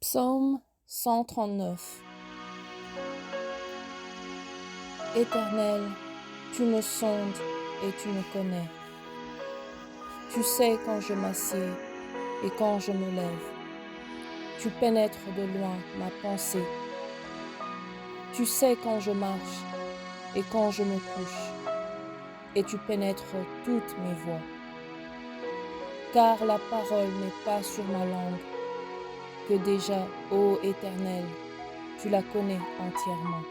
Psaume 139. Éternel, tu me sondes et tu me connais. Tu sais quand je m'assieds et quand je me lève. Tu pénètres de loin ma pensée. Tu sais quand je marche et quand je me couche, et tu pénètres toutes mes voies. Car la parole n'est pas sur ma langue, que déjà, ô Éternel, tu la connais entièrement.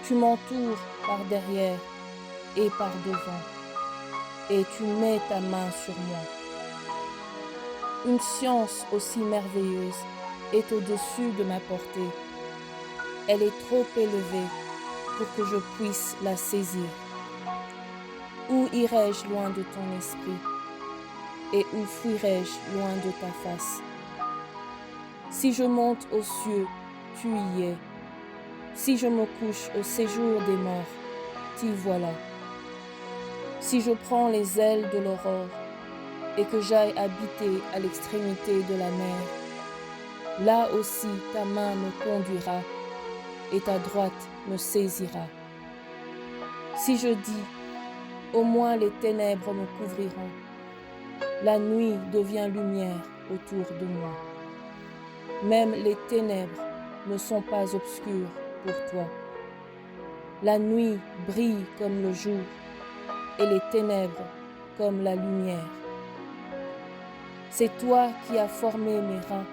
Tu m'entoures par derrière et par devant, et tu mets ta main sur moi. Une science aussi merveilleuse est au-dessus de ma portée. Elle est trop élevée pour que je puisse la saisir. Où irai-je loin de ton esprit? Et où fuirai-je loin de ta face? Si je monte aux cieux, tu y es. Si je me couche au séjour des morts, t'y voilà. Si je prends les ailes de l'aurore et que j'aille habiter à l'extrémité de la mer, là aussi ta main me conduira et ta droite me saisira. Si je dis, au moins les ténèbres me couvriront, la nuit devient lumière autour de moi. Même les ténèbres ne sont pas obscures pour toi. La nuit brille comme le jour et les ténèbres comme la lumière. C'est toi qui as formé mes reins,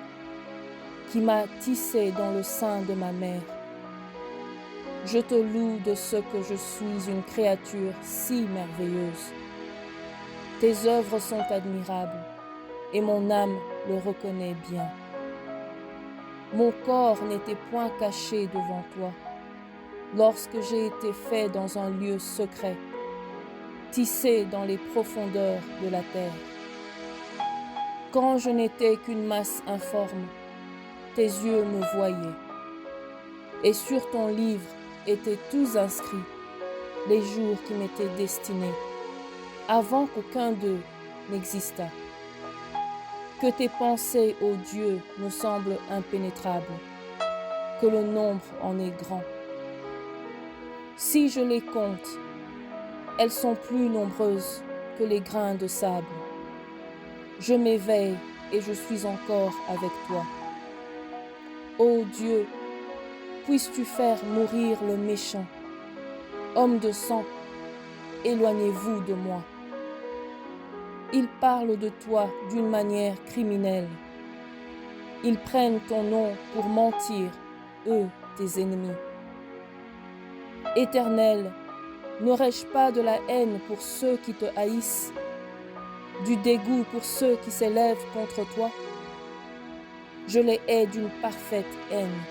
qui m'as tissé dans le sein de ma mère. Je te loue de ce que je suis une créature si merveilleuse. Tes œuvres sont admirables et mon âme le reconnaît bien. Mon corps n'était point caché devant toi lorsque j'ai été fait dans un lieu secret, tissé dans les profondeurs de la terre. Quand je n'étais qu'une masse informe, tes yeux me voyaient. Et sur ton livre étaient tous inscrits les jours qui m'étaient destinés, avant qu'aucun d'eux n'existât. Que tes pensées, ô Dieu, me semblent impénétrables, que le nombre en est grand. Si je les compte, elles sont plus nombreuses que les grains de sable. Je m'éveille et je suis encore avec toi. Ô Dieu, puisses-tu faire mourir le méchant. Homme de sang, éloignez-vous de moi. Ils parlent de toi d'une manière criminelle. Ils prennent ton nom pour mentir, eux, tes ennemis. Éternel, n'aurais-je pas de la haine pour ceux qui te haïssent, du dégoût pour ceux qui s'élèvent contre toi? Je les hais d'une parfaite haine.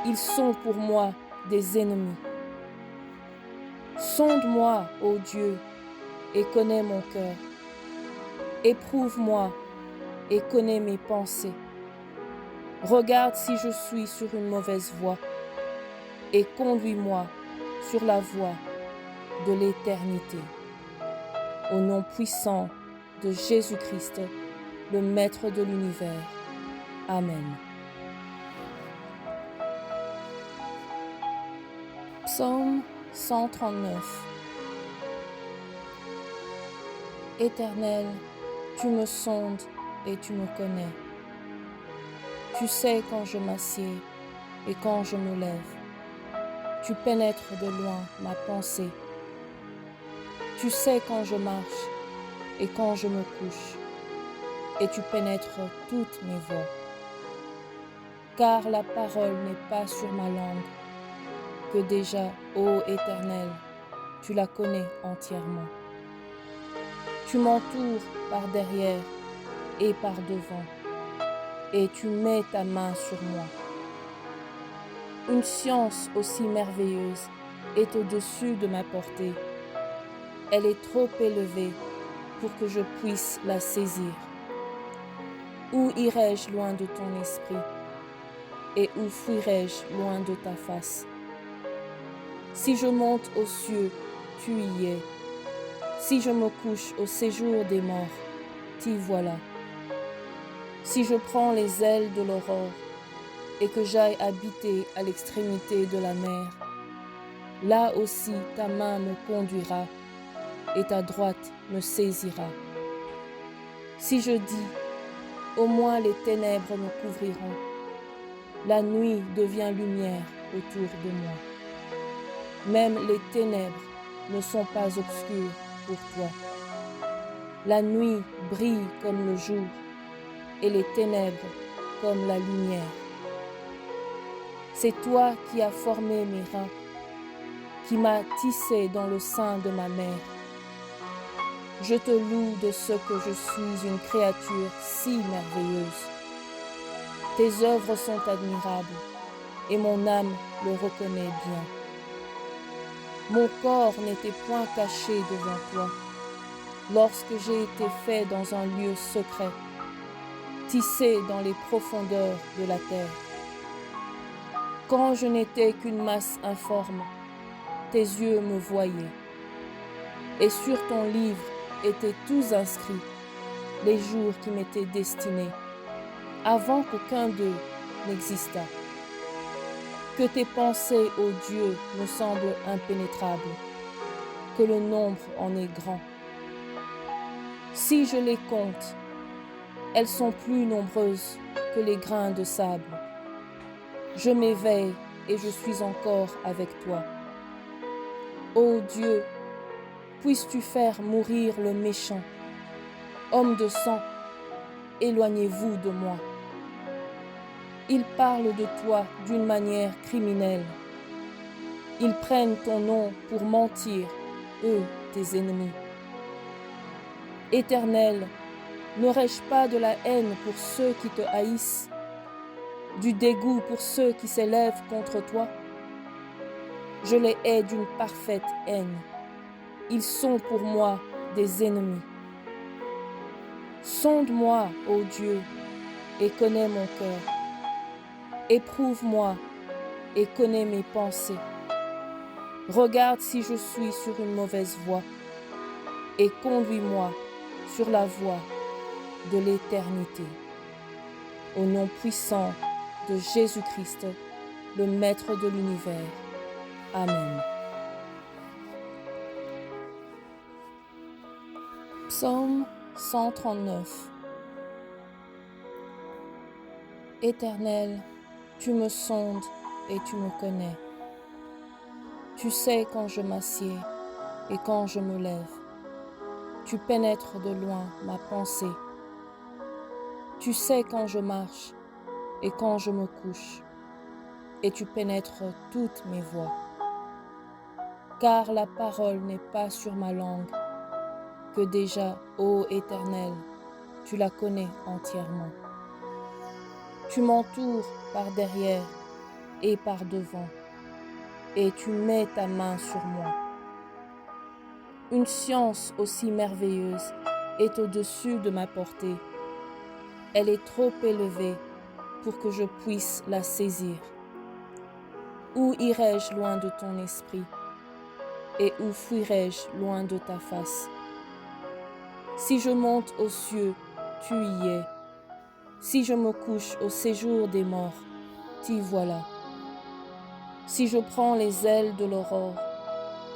Ils sont pour moi des ennemis. Sonde-moi, ô Dieu, et connais mon cœur. Éprouve-moi et connais mes pensées. Regarde si je suis sur une mauvaise voie et conduis-moi sur la voie de l'éternité. Au nom puissant de Jésus-Christ, le Maître de l'univers. Amen. Psaume 139. Éternel, tu me sondes et tu me connais. Tu sais quand je m'assieds et quand je me lève. Tu pénètres de loin ma pensée. Tu sais quand je marche et quand je me couche, et tu pénètres toutes mes voies. Car la parole n'est pas sur ma langue, que déjà, ô Éternel, tu la connais entièrement. Tu m'entoures par derrière et par devant, et tu mets ta main sur moi. Une science aussi merveilleuse est au-dessus de ma portée. Elle est trop élevée pour que je puisse la saisir. Où irai-je loin de ton esprit? Et où fuirai-je loin de ta face? Si je monte aux cieux, tu y es. Si je me couche au séjour des morts, t'y voilà. Si je prends les ailes de l'aurore et que j'aille habiter à l'extrémité de la mer, là aussi ta main me conduira et ta droite me saisira. Si je dis, au moins les ténèbres me couvriront, la nuit devient lumière autour de moi. Même les ténèbres ne sont pas obscures pour toi. La nuit brille comme le jour et les ténèbres comme la lumière. C'est toi qui as formé mes reins, qui m'as tissé dans le sein de ma mère. Je te loue de ce que je suis une créature si merveilleuse. Tes œuvres sont admirables et mon âme le reconnaît bien. Mon corps n'était point caché devant toi lorsque j'ai été fait dans un lieu secret, tissé dans les profondeurs de la terre. Quand je n'étais qu'une masse informe, tes yeux me voyaient. Et sur ton livre étaient tous inscrits les jours qui m'étaient destinés, avant qu'aucun d'eux n'existât. Que tes pensées, ô Dieu, me semblent impénétrables, que le nombre en est grand. Si je les compte, elles sont plus nombreuses que les grains de sable. Je m'éveille et je suis encore avec toi. Ô Dieu, puisses-tu faire mourir le méchant. Homme de sang, éloignez-vous de moi. Ils parlent de toi d'une manière criminelle. Ils prennent ton nom pour mentir, eux, tes ennemis. Éternel, n'aurais-je pas de la haine pour ceux qui te haïssent, du dégoût pour ceux qui s'élèvent contre toi? Je les hais d'une parfaite haine. Ils sont pour moi des ennemis. Sonde-moi, ô Dieu, et connais mon cœur. Éprouve-moi et connais mes pensées. Regarde si je suis sur une mauvaise voie et conduis-moi sur la voie de l'éternité. Au nom puissant de Jésus-Christ, le Maître de l'univers. Amen. Psaume 139. Éternel, tu me sondes et tu me connais. Tu sais quand je m'assieds et quand je me lève. Tu pénètres de loin ma pensée. Tu sais quand je marche et quand je me couche. Et tu pénètres toutes mes voies. Car la parole n'est pas sur ma langue, que déjà, ô Éternel, tu la connais entièrement. Tu m'entoures par derrière et par devant, et tu mets ta main sur moi. Une science aussi merveilleuse est au-dessus de ma portée. Elle est trop élevée pour que je puisse la saisir. Où irai-je loin de ton esprit? Et où fuirai-je loin de ta face? Si je monte aux cieux, tu y es. Si je me couche au séjour des morts, t'y voilà. Si je prends les ailes de l'aurore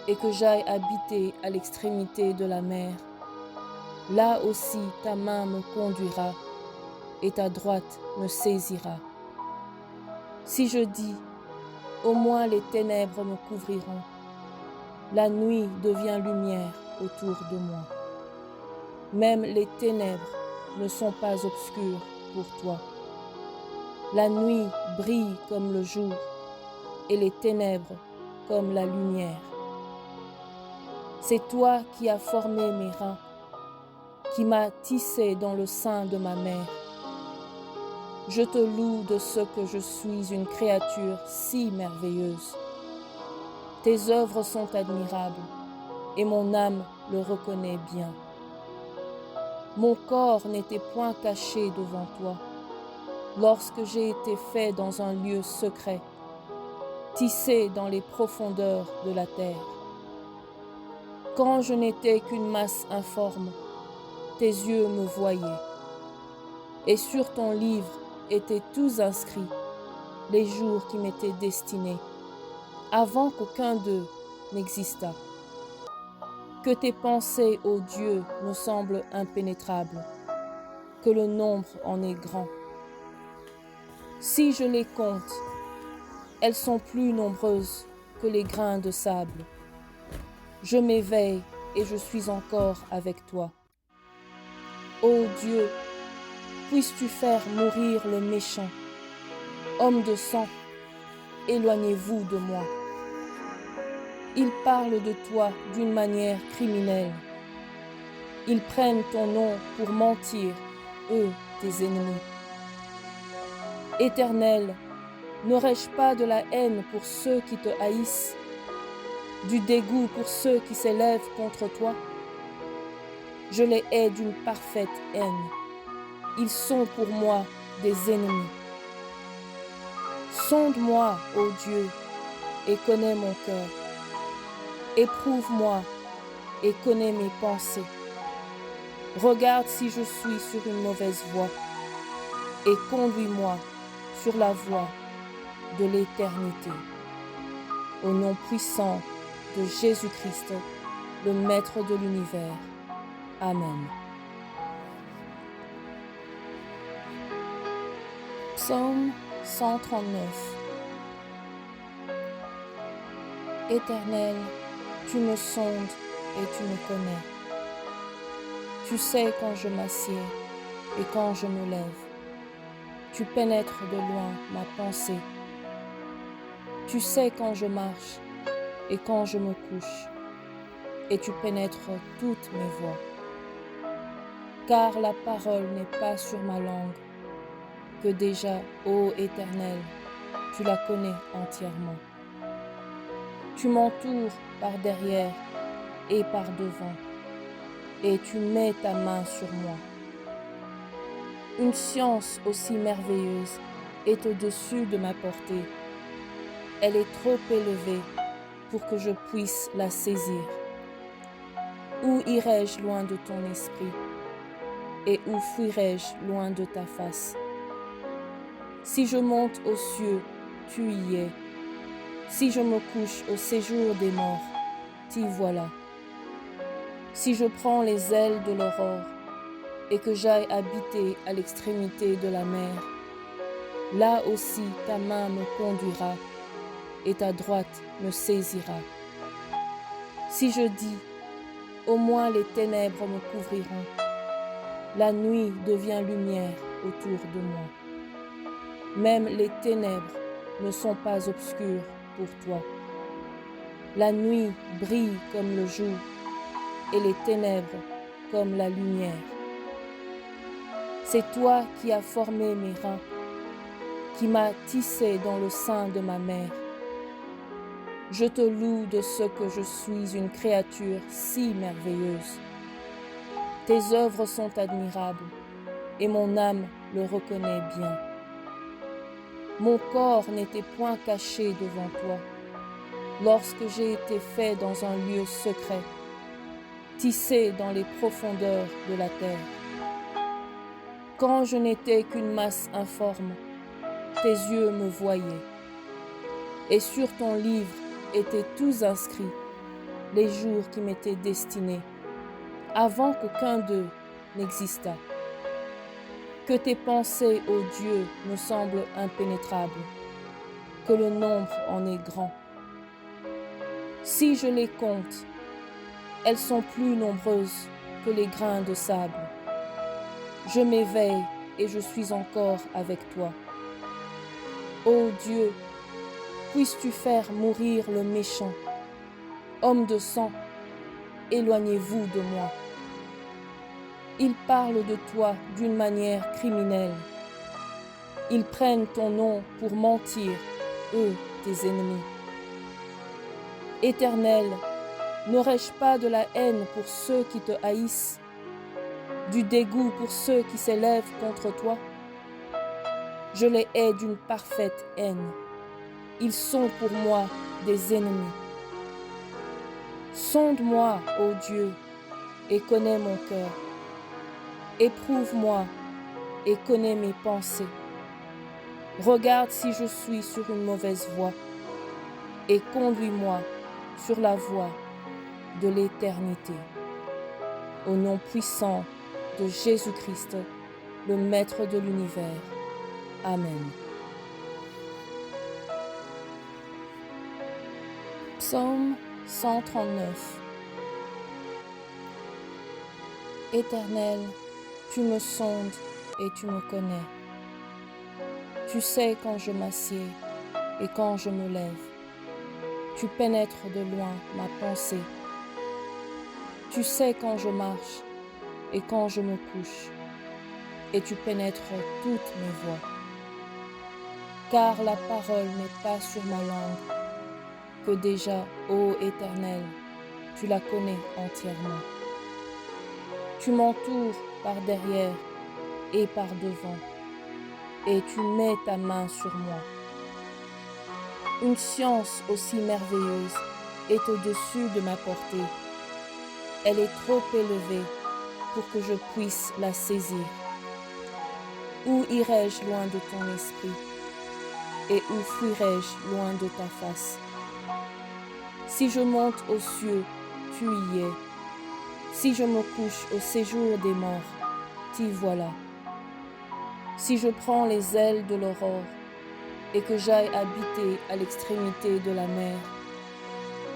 et que j'aille habiter à l'extrémité de la mer, là aussi ta main me conduira et ta droite me saisira. Si je dis, au moins les ténèbres me couvriront, la nuit devient lumière autour de moi. Même les ténèbres ne sont pas obscures pour toi. La nuit brille comme le jour et les ténèbres comme la lumière. C'est toi qui as formé mes reins, qui m'as tissé dans le sein de ma mère. Je te loue de ce que je suis une créature si merveilleuse. Tes œuvres sont admirables et mon âme le reconnaît bien. Mon corps n'était point caché devant toi lorsque j'ai été fait dans un lieu secret, tissé dans les profondeurs de la terre. Quand je n'étais qu'une masse informe, tes yeux me voyaient. et sur ton livre étaient tous inscrits les jours qui m'étaient destinés, avant qu'aucun d'eux n'existât. Que tes pensées, ô Dieu, me semblent impénétrables, que le nombre en est grand. Si je les compte, elles sont plus nombreuses que les grains de sable. Je m'éveille et je suis encore avec toi. Ô Dieu, puisses-tu faire mourir le méchant. Homme de sang, éloignez-vous de moi. Ils parlent de toi d'une manière criminelle. Ils prennent ton nom pour mentir, eux, tes ennemis. Éternel, n'aurais-je pas de la haine pour ceux qui te haïssent, du dégoût pour ceux qui s'élèvent contre toi? Je les hais d'une parfaite haine. Ils sont pour moi des ennemis. Sonde-moi, ô Dieu, et connais mon cœur. Éprouve-moi et connais mes pensées. Regarde si je suis sur une mauvaise voie et conduis-moi sur la voie de l'éternité. Au nom puissant de Jésus-Christ, le Maître de l'univers. Amen. Psaume 139. Éternel, tu me sondes et tu me connais. Tu sais quand je m'assieds et quand je me lève. Tu pénètres de loin ma pensée. Tu sais quand je marche et quand je me couche. Et tu pénètres toutes mes voies. Car la parole n'est pas sur ma langue, que déjà, ô Éternel, tu la connais entièrement. Tu m'entoures par derrière et par devant, et tu mets ta main sur moi. Une science aussi merveilleuse est au-dessus de ma portée. Elle est trop élevée pour que je puisse la saisir. Où irai-je loin de ton esprit? Et où fuirai-je loin de ta face? Si je monte aux cieux, tu y es. Si je me couche au séjour des morts, t'y voilà. Si je prends les ailes de l'aurore et que j'aille habiter à l'extrémité de la mer, là aussi ta main me conduira et ta droite me saisira. Si je dis, au moins les ténèbres me couvriront, la nuit devient lumière autour de moi. Même les ténèbres ne sont pas obscures pour toi. La nuit brille comme le jour et les ténèbres comme la lumière. C'est toi qui as formé mes reins, qui m'as tissé dans le sein de ma mère. Je te loue de ce que je suis une créature si merveilleuse. Tes œuvres sont admirables et mon âme le reconnaît bien. Mon corps n'était point caché devant toi, lorsque j'ai été fait dans un lieu secret, tissé dans les profondeurs de la terre. Quand je n'étais qu'une masse informe, tes yeux me voyaient. Et sur ton livre étaient tous inscrits les jours qui m'étaient destinés, avant qu'aucun d'eux n'existât. Que tes pensées, ô Dieu, me semblent impénétrables, que le nombre en est grand. Si je les compte, elles sont plus nombreuses que les grains de sable. Je m'éveille et je suis encore avec toi. Ô Dieu, puisses-tu faire mourir le méchant. Homme de sang, éloignez-vous de moi. Ils parlent de toi d'une manière criminelle. Ils prennent ton nom pour mentir, eux, tes ennemis. Éternel, n'aurais-je pas de la haine pour ceux qui te haïssent, du dégoût pour ceux qui s'élèvent contre toi? Je les hais d'une parfaite haine. Ils sont pour moi des ennemis. Sonde-moi, ô Dieu, et connais mon cœur. Éprouve-moi et connais mes pensées. Regarde si je suis sur une mauvaise voie et conduis-moi sur la voie de l'éternité. Au nom puissant de Jésus-Christ, le Maître de l'univers. Amen. Psaume 139. Éternel, tu me sondes et tu me connais. Tu sais quand je m'assieds et quand je me lève. Tu pénètres de loin ma pensée. Tu sais quand je marche et quand je me couche. Et tu pénètres toutes mes voies. Car la parole n'est pas sur ma langue, que déjà, ô Éternel, tu la connais entièrement. Tu m'entoures par derrière et par devant, et tu mets ta main sur moi. Une science aussi merveilleuse est au-dessus de ma portée. Elle est trop élevée pour que je puisse la saisir. Où irai-je loin de ton esprit? Et où fuirai-je loin de ta face? Si je monte aux cieux, tu y es. Si je me couche au séjour des morts, t'y voilà. Si je prends les ailes de l'aurore et que j'aille habiter à l'extrémité de la mer,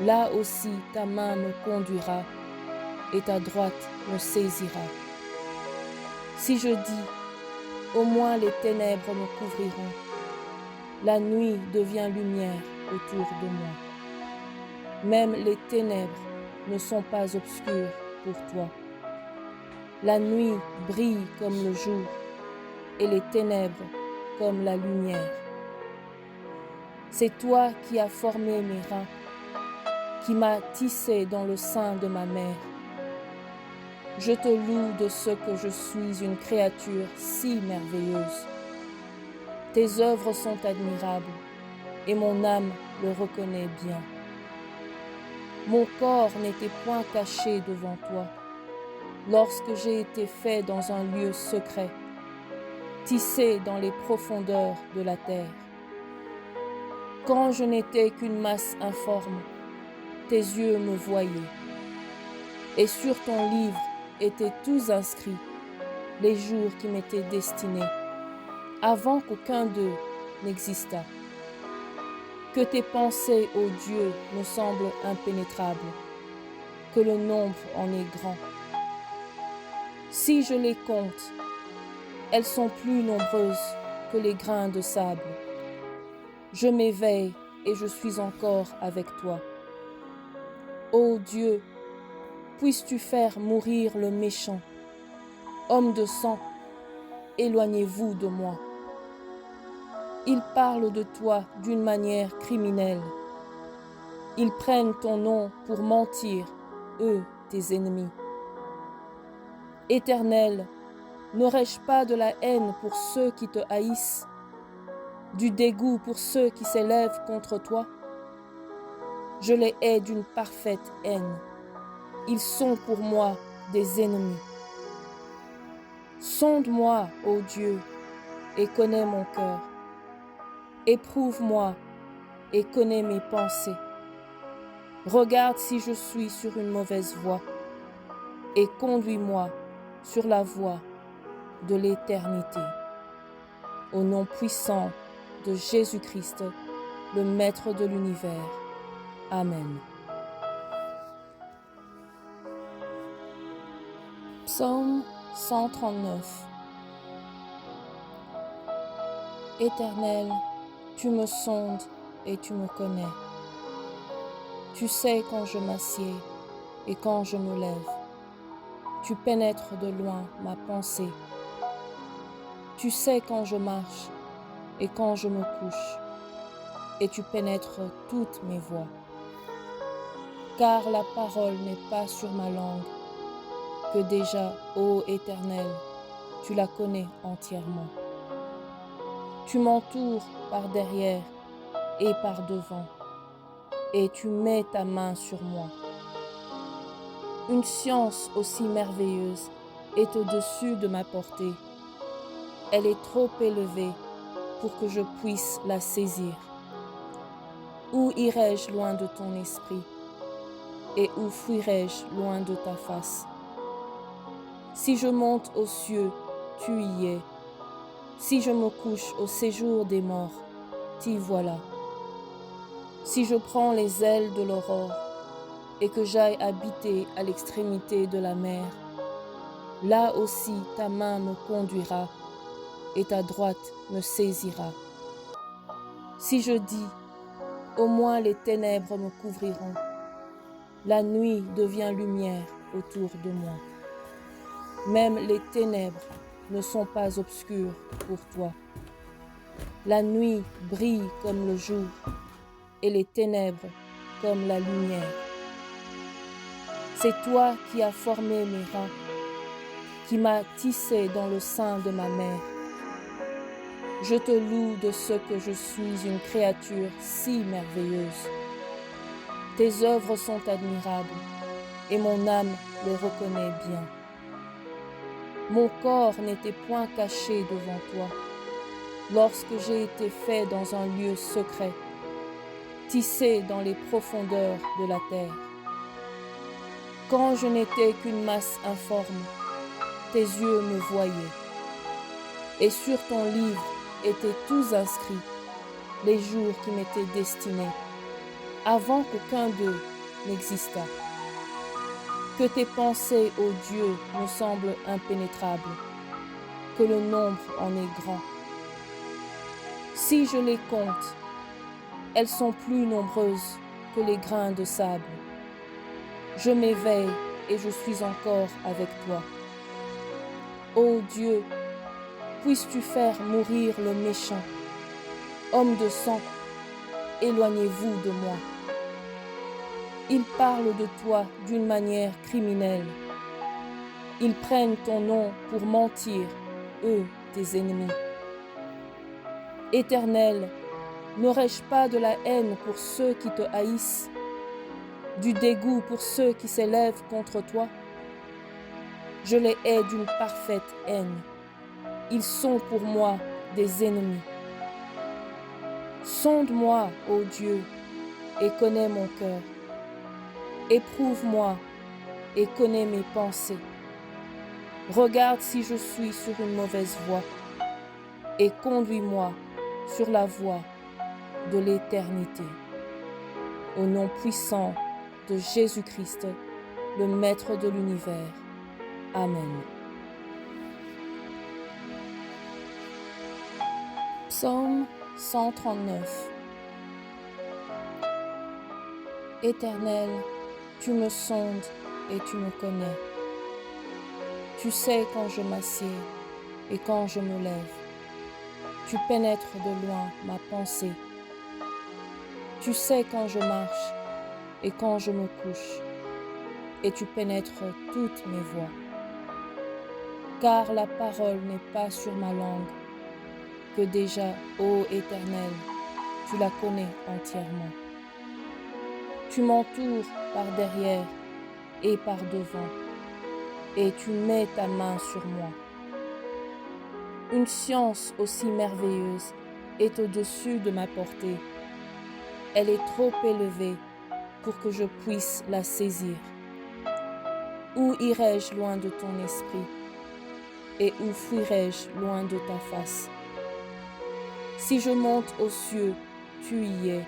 là aussi ta main me conduira et ta droite me saisira. Si je dis, au moins les ténèbres me couvriront, la nuit devient lumière autour de moi. Même les ténèbres ne sont pas obscures pour toi. La nuit brille comme le jour et les ténèbres comme la lumière. C'est toi qui as formé mes reins, qui m'as tissé dans le sein de ma mère. Je te loue de ce que je suis une créature si merveilleuse. Tes œuvres sont admirables et mon âme le reconnaît bien. Mon corps n'était point caché devant toi, lorsque j'ai été fait dans un lieu secret, tissé dans les profondeurs de la terre. Quand je n'étais qu'une masse informe, tes yeux me voyaient. Et sur ton livre étaient tous inscrits les jours qui m'étaient destinés, avant qu'aucun d'eux n'existât. Que tes pensées, ô Dieu, me semblent impénétrables, que le nombre en est grand. Si je les compte, elles sont plus nombreuses que les grains de sable. Je m'éveille et je suis encore avec toi. Ô Dieu, puisses-tu faire mourir le méchant. Homme de sang, éloignez-vous de moi. Ils parlent de toi d'une manière criminelle. Ils prennent ton nom pour mentir, eux, tes ennemis. Éternel, n'aurais-je pas de la haine pour ceux qui te haïssent, du dégoût pour ceux qui s'élèvent contre toi? Je les hais d'une parfaite haine. Ils sont pour moi des ennemis. Sonde-moi, ô Dieu, et connais mon cœur. Éprouve-moi et connais mes pensées. Regarde si je suis sur une mauvaise voie et conduis-moi sur la voie de l'éternité. Au nom puissant de Jésus-Christ, le Maître de l'univers. Amen. Psaume 139. Éternel, tu me sondes et tu me connais. Tu sais quand je m'assieds et quand je me lève. Tu pénètres de loin ma pensée. Tu sais quand je marche et quand je me couche. Et tu pénètres toutes mes voies. Car la parole n'est pas sur ma langue, que déjà, ô Éternel, tu la connais entièrement. Tu m'entoures par derrière et par devant, et tu mets ta main sur moi. Une science aussi merveilleuse est au-dessus de ma portée. Elle est trop élevée pour que je puisse la saisir. Où irai-je loin de ton esprit? Et où fuirai-je loin de ta face? Si je monte aux cieux, tu y es. Si je me couche au séjour des morts, t'y voilà. Si je prends les ailes de l'aurore et que j'aille habiter à l'extrémité de la mer, là aussi ta main me conduira et ta droite me saisira. Si je dis, au moins les ténèbres me couvriront, la nuit devient lumière autour de moi. Même les ténèbres ne sont pas obscures pour toi. La nuit brille comme le jour et les ténèbres comme la lumière. C'est toi qui as formé mes reins, qui m'as tissé dans le sein de ma mère. Je te loue de ce que je suis une créature si merveilleuse. Tes œuvres sont admirables et mon âme le reconnaît bien. Mon corps n'était point caché devant toi lorsque j'ai été fait dans un lieu secret, tissé dans les profondeurs de la terre. Quand je n'étais qu'une masse informe, tes yeux me voyaient. Et sur ton livre étaient tous inscrits les jours qui m'étaient destinés, avant qu'aucun d'eux n'existât. Que tes pensées, ô Dieu, me semblent impénétrables, que le nombre en est grand. Si je les compte, elles sont plus nombreuses que les grains de sable. Je m'éveille et je suis encore avec toi. Ô Dieu, puisses-tu faire mourir le méchant, homme de sang, éloignez-vous de moi. Ils parlent de toi d'une manière criminelle. Ils prennent ton nom pour mentir, eux, tes ennemis. Éternel, n'aurais-je pas de la haine pour ceux qui te haïssent, du dégoût pour ceux qui s'élèvent contre toi? Je les hais d'une parfaite haine. Ils sont pour moi des ennemis. Sonde-moi, ô Dieu, et connais mon cœur. Éprouve-moi et connais mes pensées. Regarde si je suis sur une mauvaise voie et conduis-moi sur la voie de l'éternité. Au nom puissant de Jésus-Christ, le Maître de l'univers. Amen. Psaume 139. Éternel, tu me sondes et tu me connais. Tu sais quand je m'assieds et quand je me lève. Tu pénètres de loin ma pensée. Tu sais quand je marche et quand je me couche. Et tu pénètres toutes mes voies. Car la parole n'est pas sur ma langue, que déjà, ô Éternel, tu la connais entièrement. Tu m'entoures par derrière et par devant, et tu mets ta main sur moi. Une science aussi merveilleuse est au-dessus de ma portée. Elle est trop élevée pour que je puisse la saisir. Où irai-je loin de ton esprit? Et où fuirai-je loin de ta face? Si je monte aux cieux, tu y es.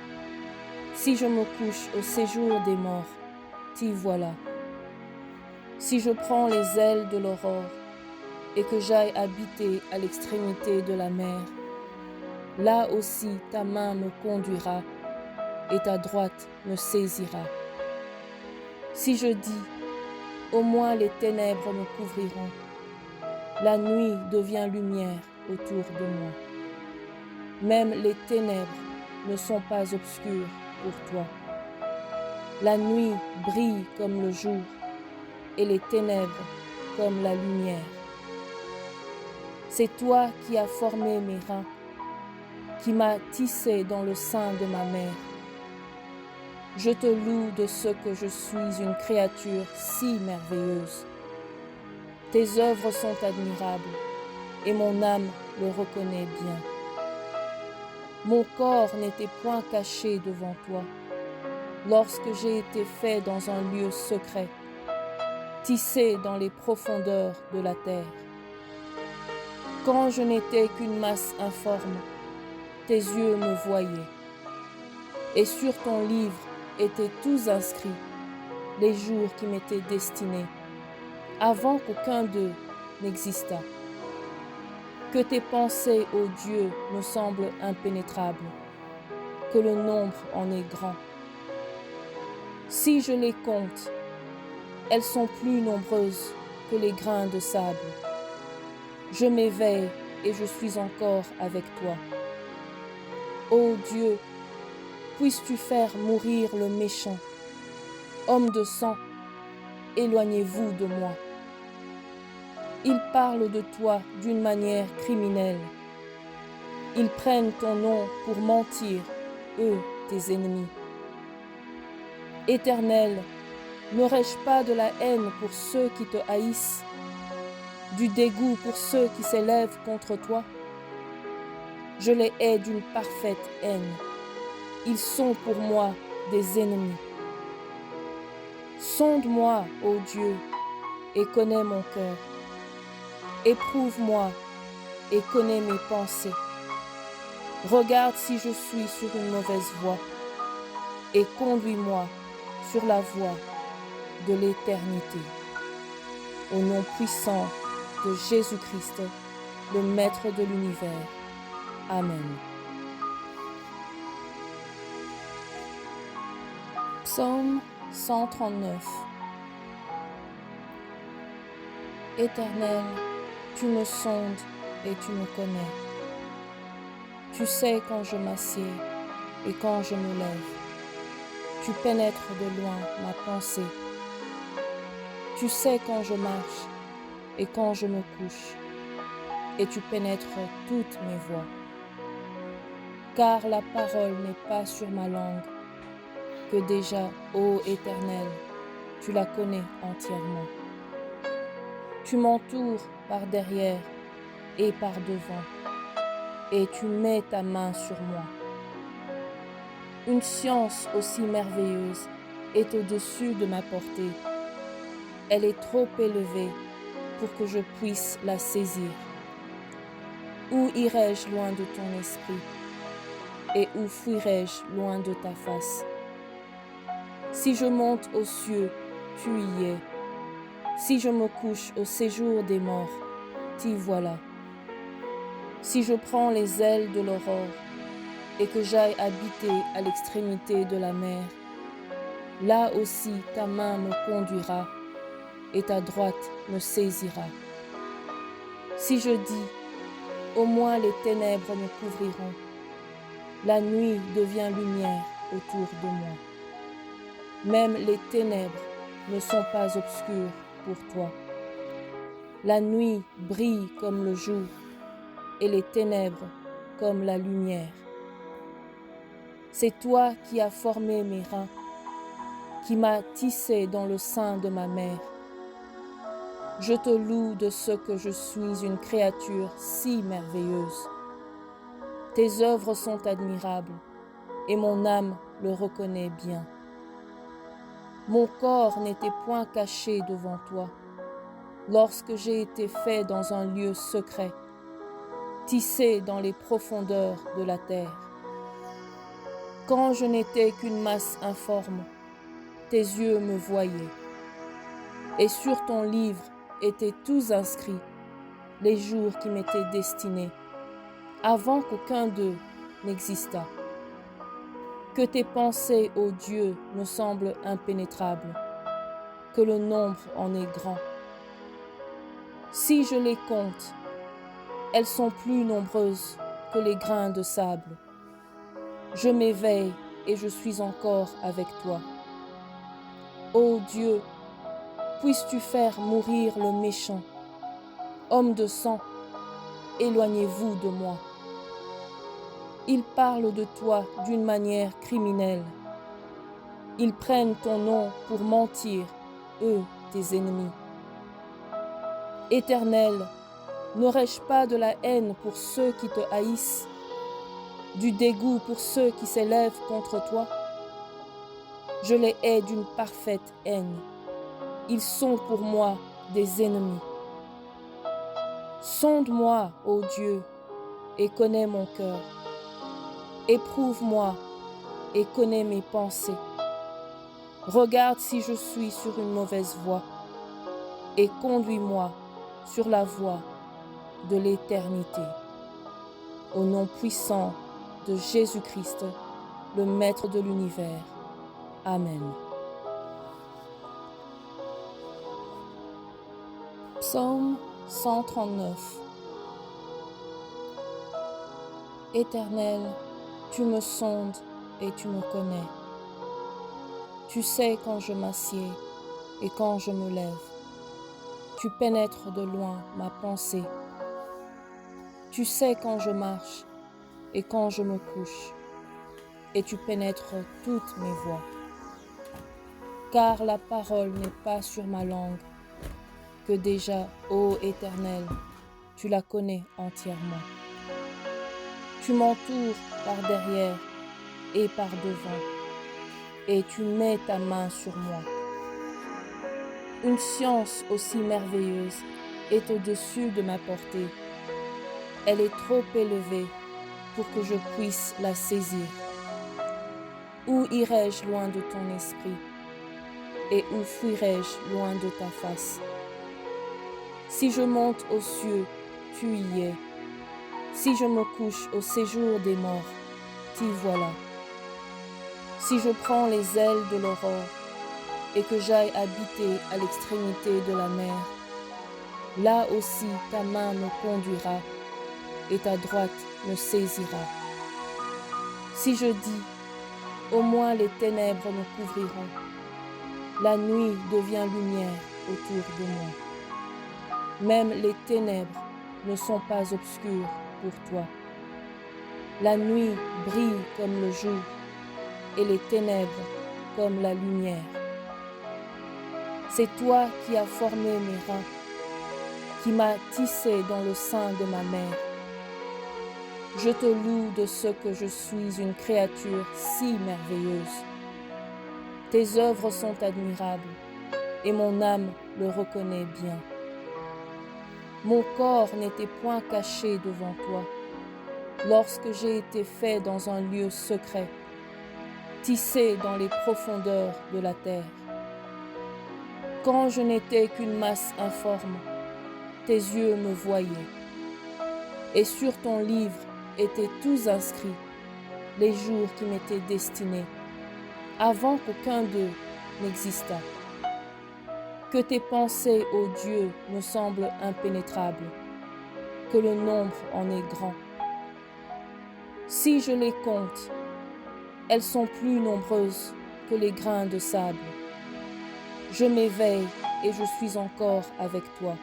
Si je me couche au séjour des morts, t'y voilà. Si je prends les ailes de l'aurore et que j'aille habiter à l'extrémité de la mer, là aussi ta main me conduira et ta droite me saisira. Si je dis, au moins les ténèbres me couvriront, la nuit devient lumière autour de moi. Même les ténèbres ne sont pas obscures pour toi. La nuit brille comme le jour et les ténèbres comme la lumière. C'est toi qui as formé mes reins, qui m'as tissé dans le sein de ma mère. Je te loue de ce que je suis une créature si merveilleuse. Tes œuvres sont admirables et mon âme le reconnaît bien. Mon corps n'était point caché devant toi, lorsque j'ai été fait dans un lieu secret, tissé dans les profondeurs de la terre. Quand je n'étais qu'une masse informe, tes yeux me voyaient, et sur ton livre étaient tous inscrits les jours qui m'étaient destinés, avant qu'aucun d'eux n'existât. Que tes pensées, ô Dieu, me semblent impénétrables, que le nombre en est grand. Si je les compte, elles sont plus nombreuses que les grains de sable. Je m'éveille et je suis encore avec toi. Ô Dieu, puisses-tu faire mourir le méchant. Homme de sang, éloignez-vous de moi. Ils parlent de toi d'une manière criminelle. Ils prennent ton nom pour mentir, eux, tes ennemis. Éternel, n'aurais-je pas de la haine pour ceux qui te haïssent, du dégoût pour ceux qui s'élèvent contre toi? Je les hais d'une parfaite haine. Ils sont pour moi des ennemis. Sonde-moi, ô Dieu, et connais mon cœur. Éprouve-moi et connais mes pensées. Regarde si je suis sur une mauvaise voie et conduis-moi sur la voie de l'éternité. Au nom puissant de Jésus-Christ, le Maître de l'univers. Amen. Psaume 139. Éternel, tu me sondes et tu me connais. Tu sais quand je m'assieds et quand je me lève. Tu pénètres de loin ma pensée. Tu sais quand je marche et quand je me couche. Et tu pénètres toutes mes voies. Car la parole n'est pas sur ma langue, que déjà, ô Éternel, tu la connais entièrement. Tu m'entoures par derrière et par devant, et tu mets ta main sur moi. Une science aussi merveilleuse est au-dessus de ma portée. Elle est trop élevée pour que je puisse la saisir. Où irai-je loin de ton esprit? Et où fuirai-je loin de ta face? Si je monte aux cieux, tu y es. Si je me couche au séjour des morts, t'y voilà. Si je prends les ailes de l'aurore et que j'aille habiter à l'extrémité de la mer, là aussi ta main me conduira et ta droite me saisira. Si je dis, au moins les ténèbres me couvriront, la nuit devient lumière autour de moi. Même les ténèbres ne sont pas obscures pour toi. La nuit brille comme le jour et les ténèbres comme la lumière. C'est toi qui as formé mes reins, qui m'as tissé dans le sein de ma mère. Je te loue de ce que je suis une créature si merveilleuse. Tes œuvres sont admirables et mon âme le reconnaît bien. Mon corps n'était point caché devant toi, lorsque j'ai été fait dans un lieu secret, tissé dans les profondeurs de la terre. Quand je n'étais qu'une masse informe, tes yeux me voyaient, et sur ton livre étaient tous inscrits les jours qui m'étaient destinés, avant qu'aucun d'eux n'existât. Que tes pensées, ô Dieu, me semblent impénétrables, que le nombre en est grand. Si je les compte, elles sont plus nombreuses que les grains de sable. Je m'éveille et je suis encore avec toi. Ô Dieu, puisses-tu faire mourir le méchant. Homme de sang, éloignez-vous de moi. Ils parlent de toi d'une manière criminelle. Ils prennent ton nom pour mentir, eux, tes ennemis. Éternel, n'aurais-je pas de la haine pour ceux qui te haïssent, du dégoût pour ceux qui s'élèvent contre toi? Je les hais d'une parfaite haine. Ils sont pour moi des ennemis. Sonde-moi, ô Dieu, et connais mon cœur. Éprouve-moi et connais mes pensées. Regarde si je suis sur une mauvaise voie et conduis-moi sur la voie de l'éternité. Au nom puissant de Jésus-Christ, le Maître de l'univers. Amen. Psaume 139. Éternel, tu me sondes et tu me connais. Tu sais quand je m'assieds et quand je me lève. Tu pénètres de loin ma pensée. Tu sais quand je marche et quand je me couche, et tu pénètres toutes mes voies. Car la parole n'est pas sur ma langue, que déjà, ô Éternel, tu la connais entièrement. Tu m'entoures par derrière et par devant, et tu mets ta main sur moi. Une science aussi merveilleuse est au-dessus de ma portée. Elle est trop élevée pour que je puisse la saisir. Où irai-je loin de ton esprit? Et où fuirai-je loin de ta face? Si je monte aux cieux, tu y es. Si je me couche au séjour des morts, t'y voilà. Si je prends les ailes de l'aurore et que j'aille habiter à l'extrémité de la mer, là aussi ta main me conduira et ta droite me saisira. Si je dis, au moins les ténèbres me couvriront, la nuit devient lumière autour de moi. Même les ténèbres ne sont pas obscures pour toi. La nuit brille comme le jour et les ténèbres comme la lumière. C'est toi qui as formé mes reins, qui m'as tissé dans le sein de ma mère. Je te loue de ce que je suis une créature si merveilleuse. Tes œuvres sont admirables et mon âme le reconnaît bien. Mon corps n'était point caché devant toi lorsque j'ai été fait dans un lieu secret, tissé dans les profondeurs de la terre. Quand je n'étais qu'une masse informe, tes yeux me voyaient. Et sur ton livre étaient tous inscrits les jours qui m'étaient destinés, avant qu'aucun d'eux n'existât. Que tes pensées, ô Dieu, me semblent impénétrables, que le nombre en est grand. Si je les compte, elles sont plus nombreuses que les grains de sable. Je m'éveille et je suis encore avec toi.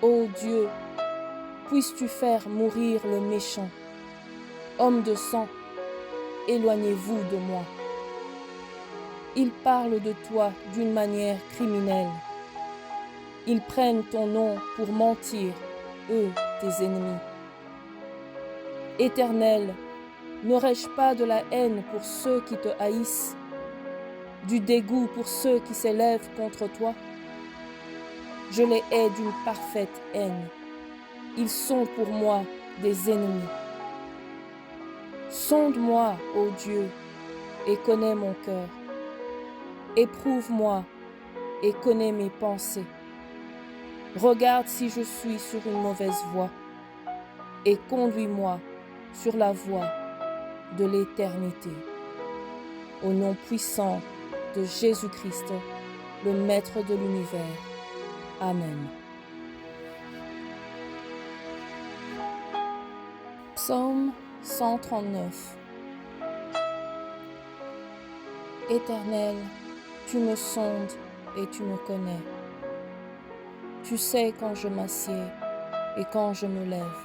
Ô Dieu, puisses-tu faire mourir le méchant. Homme de sang, éloignez-vous de moi. Ils parlent de toi d'une manière criminelle. Ils prennent ton nom pour mentir, eux, tes ennemis. Éternel, n'aurais-je pas de la haine pour ceux qui te haïssent, du dégoût pour ceux qui s'élèvent contre toi? Je les hais d'une parfaite haine. Ils sont pour moi des ennemis. Sonde-moi, ô Dieu, et connais mon cœur. Éprouve-moi et connais mes pensées. Regarde si je suis sur une mauvaise voie et conduis-moi sur la voie de l'éternité. Au nom puissant de Jésus-Christ, le Maître de l'univers. Amen. Psaume 139. Éternel, tu me sondes et tu me connais. Tu sais quand je m'assieds et quand je me lève.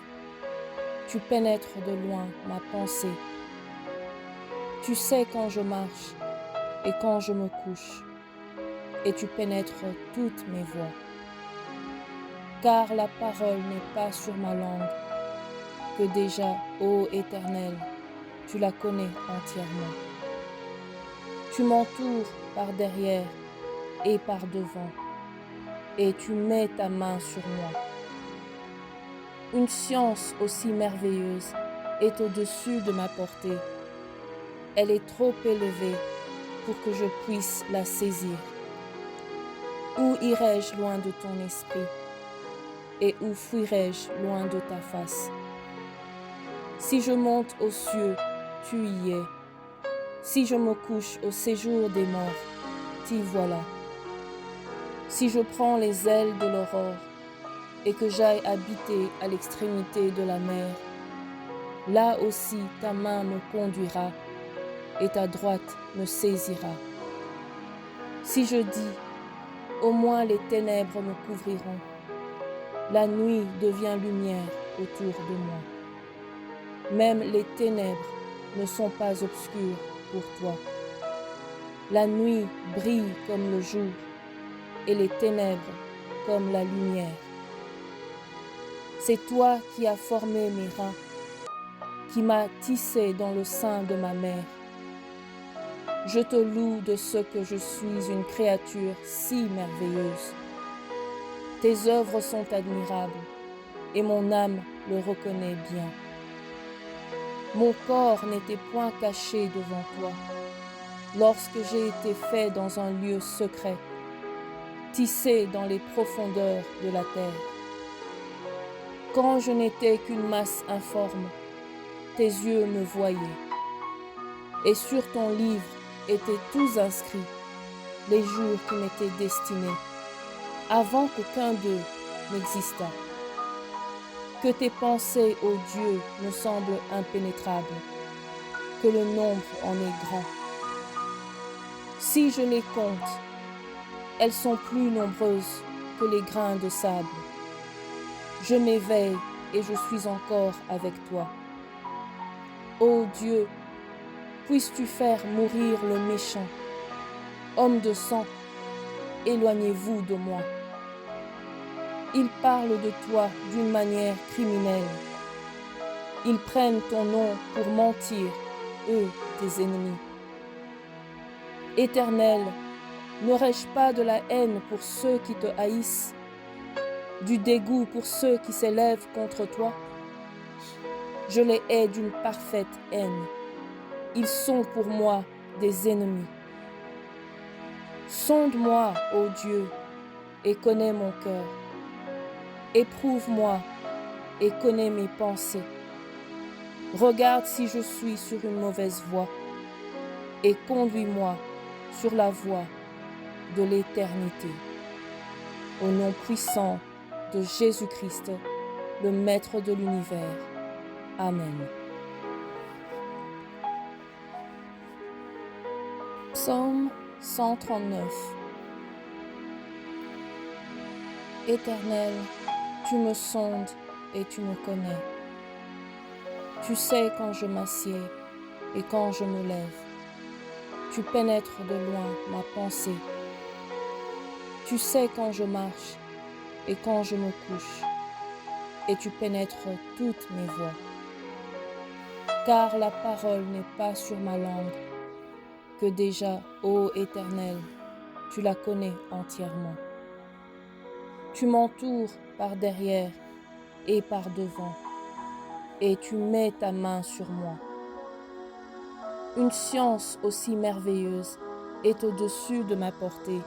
Tu pénètres de loin ma pensée. Tu sais quand je marche et quand je me couche, et tu pénètres toutes mes voies. car la parole n'est pas sur ma langue, que déjà, ô Éternel, tu la connais entièrement. Tu m'entoures par derrière et par devant, et tu mets ta main sur moi. Une science aussi merveilleuse est au-dessus de ma portée. Elle est trop élevée pour que je puisse la saisir. Où irai-je loin de ton esprit? Et où fuirai-je loin de ta face? Si je monte aux cieux, tu y es. Si je me couche au séjour des morts, t'y voilà. Si je prends les ailes de l'aurore et que j'aille habiter à l'extrémité de la mer, là aussi ta main me conduira et ta droite me saisira. Si je dis, au moins les ténèbres me couvriront, la nuit devient lumière autour de moi. Même les ténèbres ne sont pas obscures pour toi. La nuit brille comme le jour et les ténèbres comme la lumière. C'est toi qui as formé mes reins, qui m'as tissé dans le sein de ma mère. Je te loue de ce que je suis une créature si merveilleuse. Tes œuvres sont admirables et mon âme le reconnaît bien. Mon corps n'était point caché devant toi, lorsque j'ai été fait dans un lieu secret, tissé dans les profondeurs de la terre. Quand je n'étais qu'une masse informe, tes yeux me voyaient. Et sur ton livre étaient tous inscrits les jours qui m'étaient destinés, avant qu'aucun d'eux n'existât. Que tes pensées, ô Dieu, me semblent impénétrables, que le nombre en est grand. Si je les compte, elles sont plus nombreuses que les grains de sable. Je m'éveille et je suis encore avec toi. Ô Dieu, puisses-tu faire mourir le méchant, homme de sang, éloignez-vous de moi. Ils parlent de toi d'une manière criminelle. Ils prennent ton nom pour mentir, eux, tes ennemis. Éternel, n'aurais-je pas de la haine pour ceux qui te haïssent, du dégoût pour ceux qui s'élèvent contre toi? Je les hais d'une parfaite haine. Ils sont pour moi des ennemis. Sonde-moi, ô Dieu, et connais mon cœur. Éprouve-moi et connais mes pensées. Regarde si je suis sur une mauvaise voie et conduis-moi sur la voie de l'éternité. Au nom puissant de Jésus-Christ, le Maître de l'univers. Amen. Psaume 139. Éternel, tu me sondes et tu me connais. Tu sais quand je m'assieds et quand je me lève. Tu pénètres de loin ma pensée. Tu sais quand je marche et quand je me couche, et tu pénètres toutes mes voies. Car la parole n'est pas sur ma langue, que déjà, ô Éternel, tu la connais entièrement. Tu m'entoures par derrière et par devant, et tu mets ta main sur moi. Une science aussi merveilleuse est au-dessus de ma portée.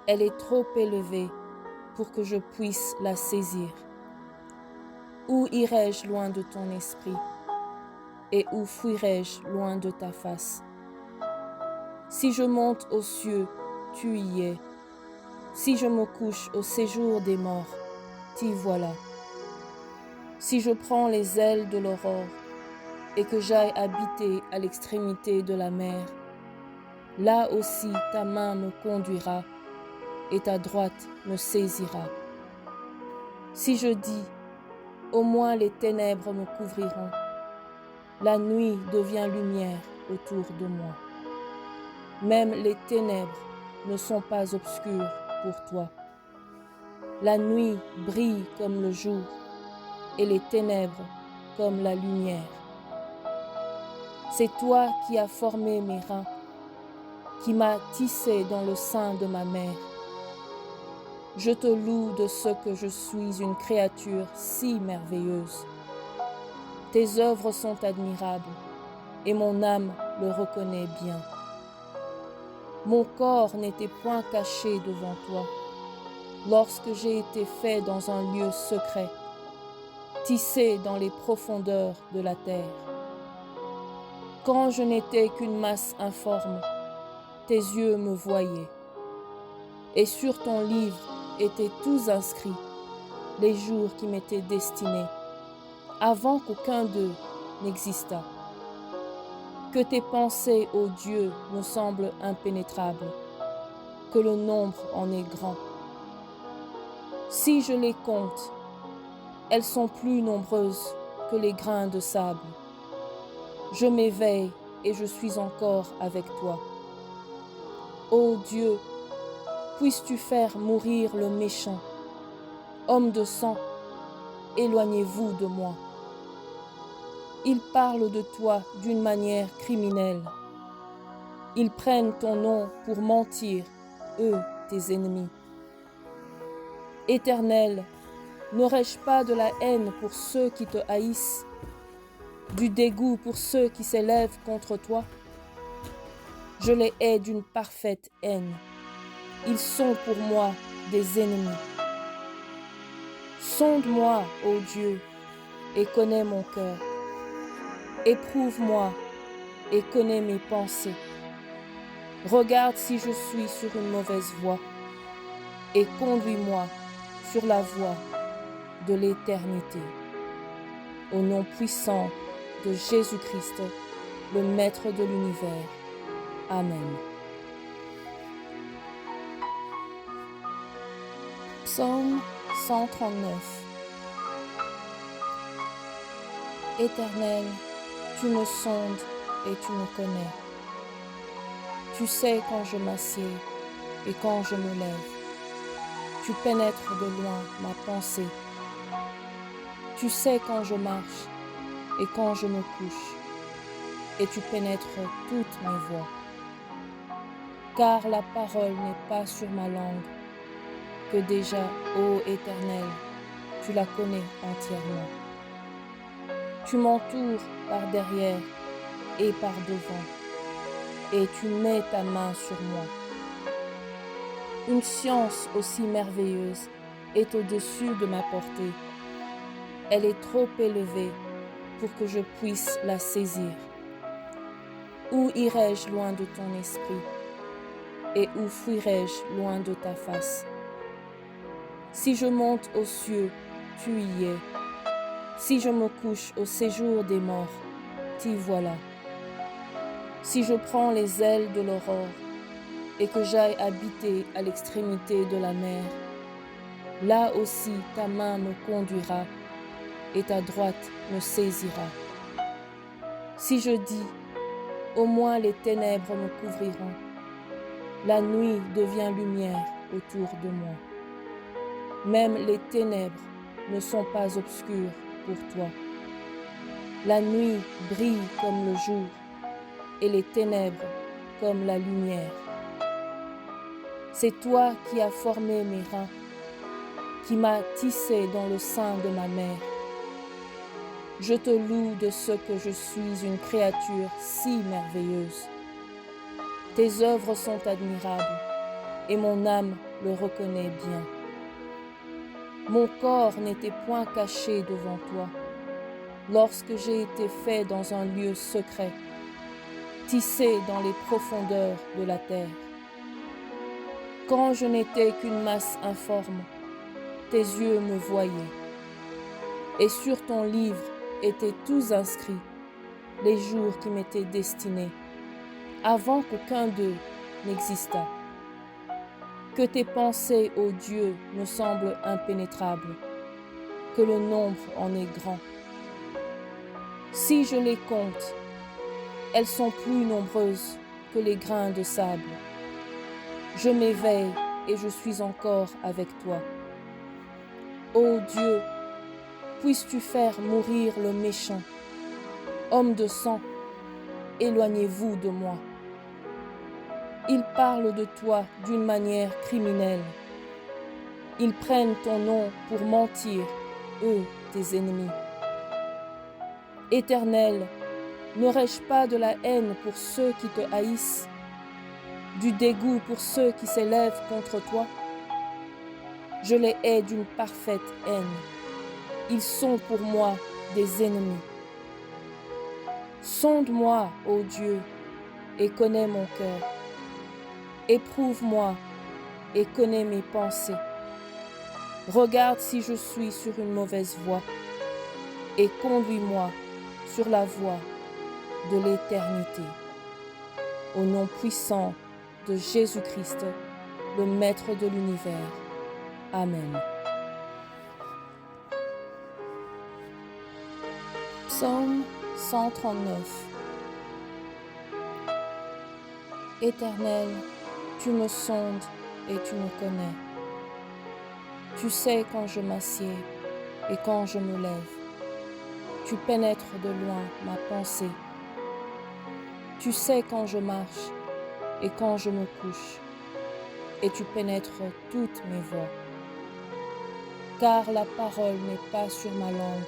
Elle est trop élevée pour que je puisse la saisir. Où irai-je loin de ton esprit? Et où fuirai-je loin de ta face? Si je monte aux cieux, tu y es. Si je me couche au séjour des morts, t'y voilà. Si je prends les ailes de l'aurore et que j'aille habiter à l'extrémité de la mer, là aussi ta main me conduira et ta droite me saisira. Si je dis, au moins les ténèbres me couvriront, la nuit devient lumière autour de moi. Même les ténèbres ne sont pas obscures pour toi. La nuit brille comme le jour et les ténèbres comme la lumière. C'est toi qui as formé mes reins, qui m'as tissé dans le sein de ma mère. Je te loue de ce que je suis une créature si merveilleuse. Tes œuvres sont admirables et mon âme le reconnaît bien. Mon corps n'était point caché devant toi lorsque j'ai été fait dans un lieu secret, tissé dans les profondeurs de la terre. Quand je n'étais qu'une masse informe, tes yeux me voyaient. Et sur ton livre étaient tous inscrits les jours qui m'étaient destinés, avant qu'aucun d'eux n'existât. Que tes pensées, ô Dieu, me semblent impénétrables, que le nombre en est grand. Si je les compte, elles sont plus nombreuses que les grains de sable. Je m'éveille et je suis encore avec toi. Ô Dieu, puisses-tu faire mourir le méchant. Homme de sang, éloignez-vous de moi. Ils parlent de toi d'une manière criminelle. Ils prennent ton nom pour mentir, eux, tes ennemis. Éternel, n'aurais-je pas de la haine pour ceux qui te haïssent, du dégoût pour ceux qui s'élèvent contre toi? Je les hais d'une parfaite haine. Ils sont pour moi des ennemis. Sonde-moi, ô Dieu, et connais mon cœur. Éprouve-moi et connais mes pensées. Regarde si je suis sur une mauvaise voie et conduis-moi sur la voie de l'éternité. Au nom puissant de Jésus-Christ, le Maître de l'univers. Amen. Psaume 139. Éternel, tu me sondes et tu me connais. Tu sais quand je m'assieds et quand je me lève. Tu pénètres de loin ma pensée. Tu sais quand je marche et quand je me couche. Et tu pénètres toutes mes voies. Car la parole n'est pas sur ma langue, que déjà, ô Éternel, tu la connais entièrement. Tu m'entoures par derrière et par devant, et tu mets ta main sur moi. Une science aussi merveilleuse est au-dessus de ma portée. Elle est trop élevée pour que je puisse la saisir. Où irai-je loin de ton esprit? Et où fuirai-je loin de ta face? Si je monte aux cieux, tu y es. Si je me couche au séjour des morts, t'y voilà. Si je prends les ailes de l'aurore et que j'aille habiter à l'extrémité de la mer, là aussi ta main me conduira et ta droite me saisira. Si je dis, au moins les ténèbres me couvriront, la nuit devient lumière autour de moi. Même les ténèbres ne sont pas obscures pour toi. La nuit brille comme le jour et les ténèbres comme la lumière. C'est toi qui as formé mes reins, qui m'as tissé dans le sein de ma mère. Je te loue de ce que je suis une créature si merveilleuse. Tes œuvres sont admirables et mon âme le reconnaît bien. Mon corps n'était point caché devant toi lorsque j'ai été fait dans un lieu secret, tissé dans les profondeurs de la terre. Quand je n'étais qu'une masse informe, tes yeux me voyaient. Et sur ton livre étaient tous inscrits les jours qui m'étaient destinés, avant qu'aucun d'eux n'existât. Que tes pensées, ô Dieu, me semblent impénétrables, que le nombre en est grand. Si je les compte, elles sont plus nombreuses que les grains de sable. Je m'éveille et je suis encore avec toi. Ô Dieu, puisses-tu faire mourir le méchant. Homme de sang, éloignez-vous de moi. Ils parlent de toi d'une manière criminelle. Ils prennent ton nom pour mentir, eux, tes ennemis. Éternel, n'aurais-je pas de la haine pour ceux qui te haïssent, du dégoût pour ceux qui s'élèvent contre toi? Je les hais d'une parfaite haine. Ils sont pour moi des ennemis. Sonde-moi, ô Dieu, et connais mon cœur. Éprouve-moi et connais mes pensées. Regarde si je suis sur une mauvaise voie et conduis-moi sur la voie de l'éternité. Au nom puissant de Jésus-Christ, le Maître de l'univers. Amen. Psaume 139. Éternel, tu me sondes et tu me connais. Tu sais quand je m'assieds et quand je me lève. Tu pénètres de loin ma pensée. Tu sais quand je marche et quand je me couche. Et tu pénètres toutes mes voies. Car la parole n'est pas sur ma langue,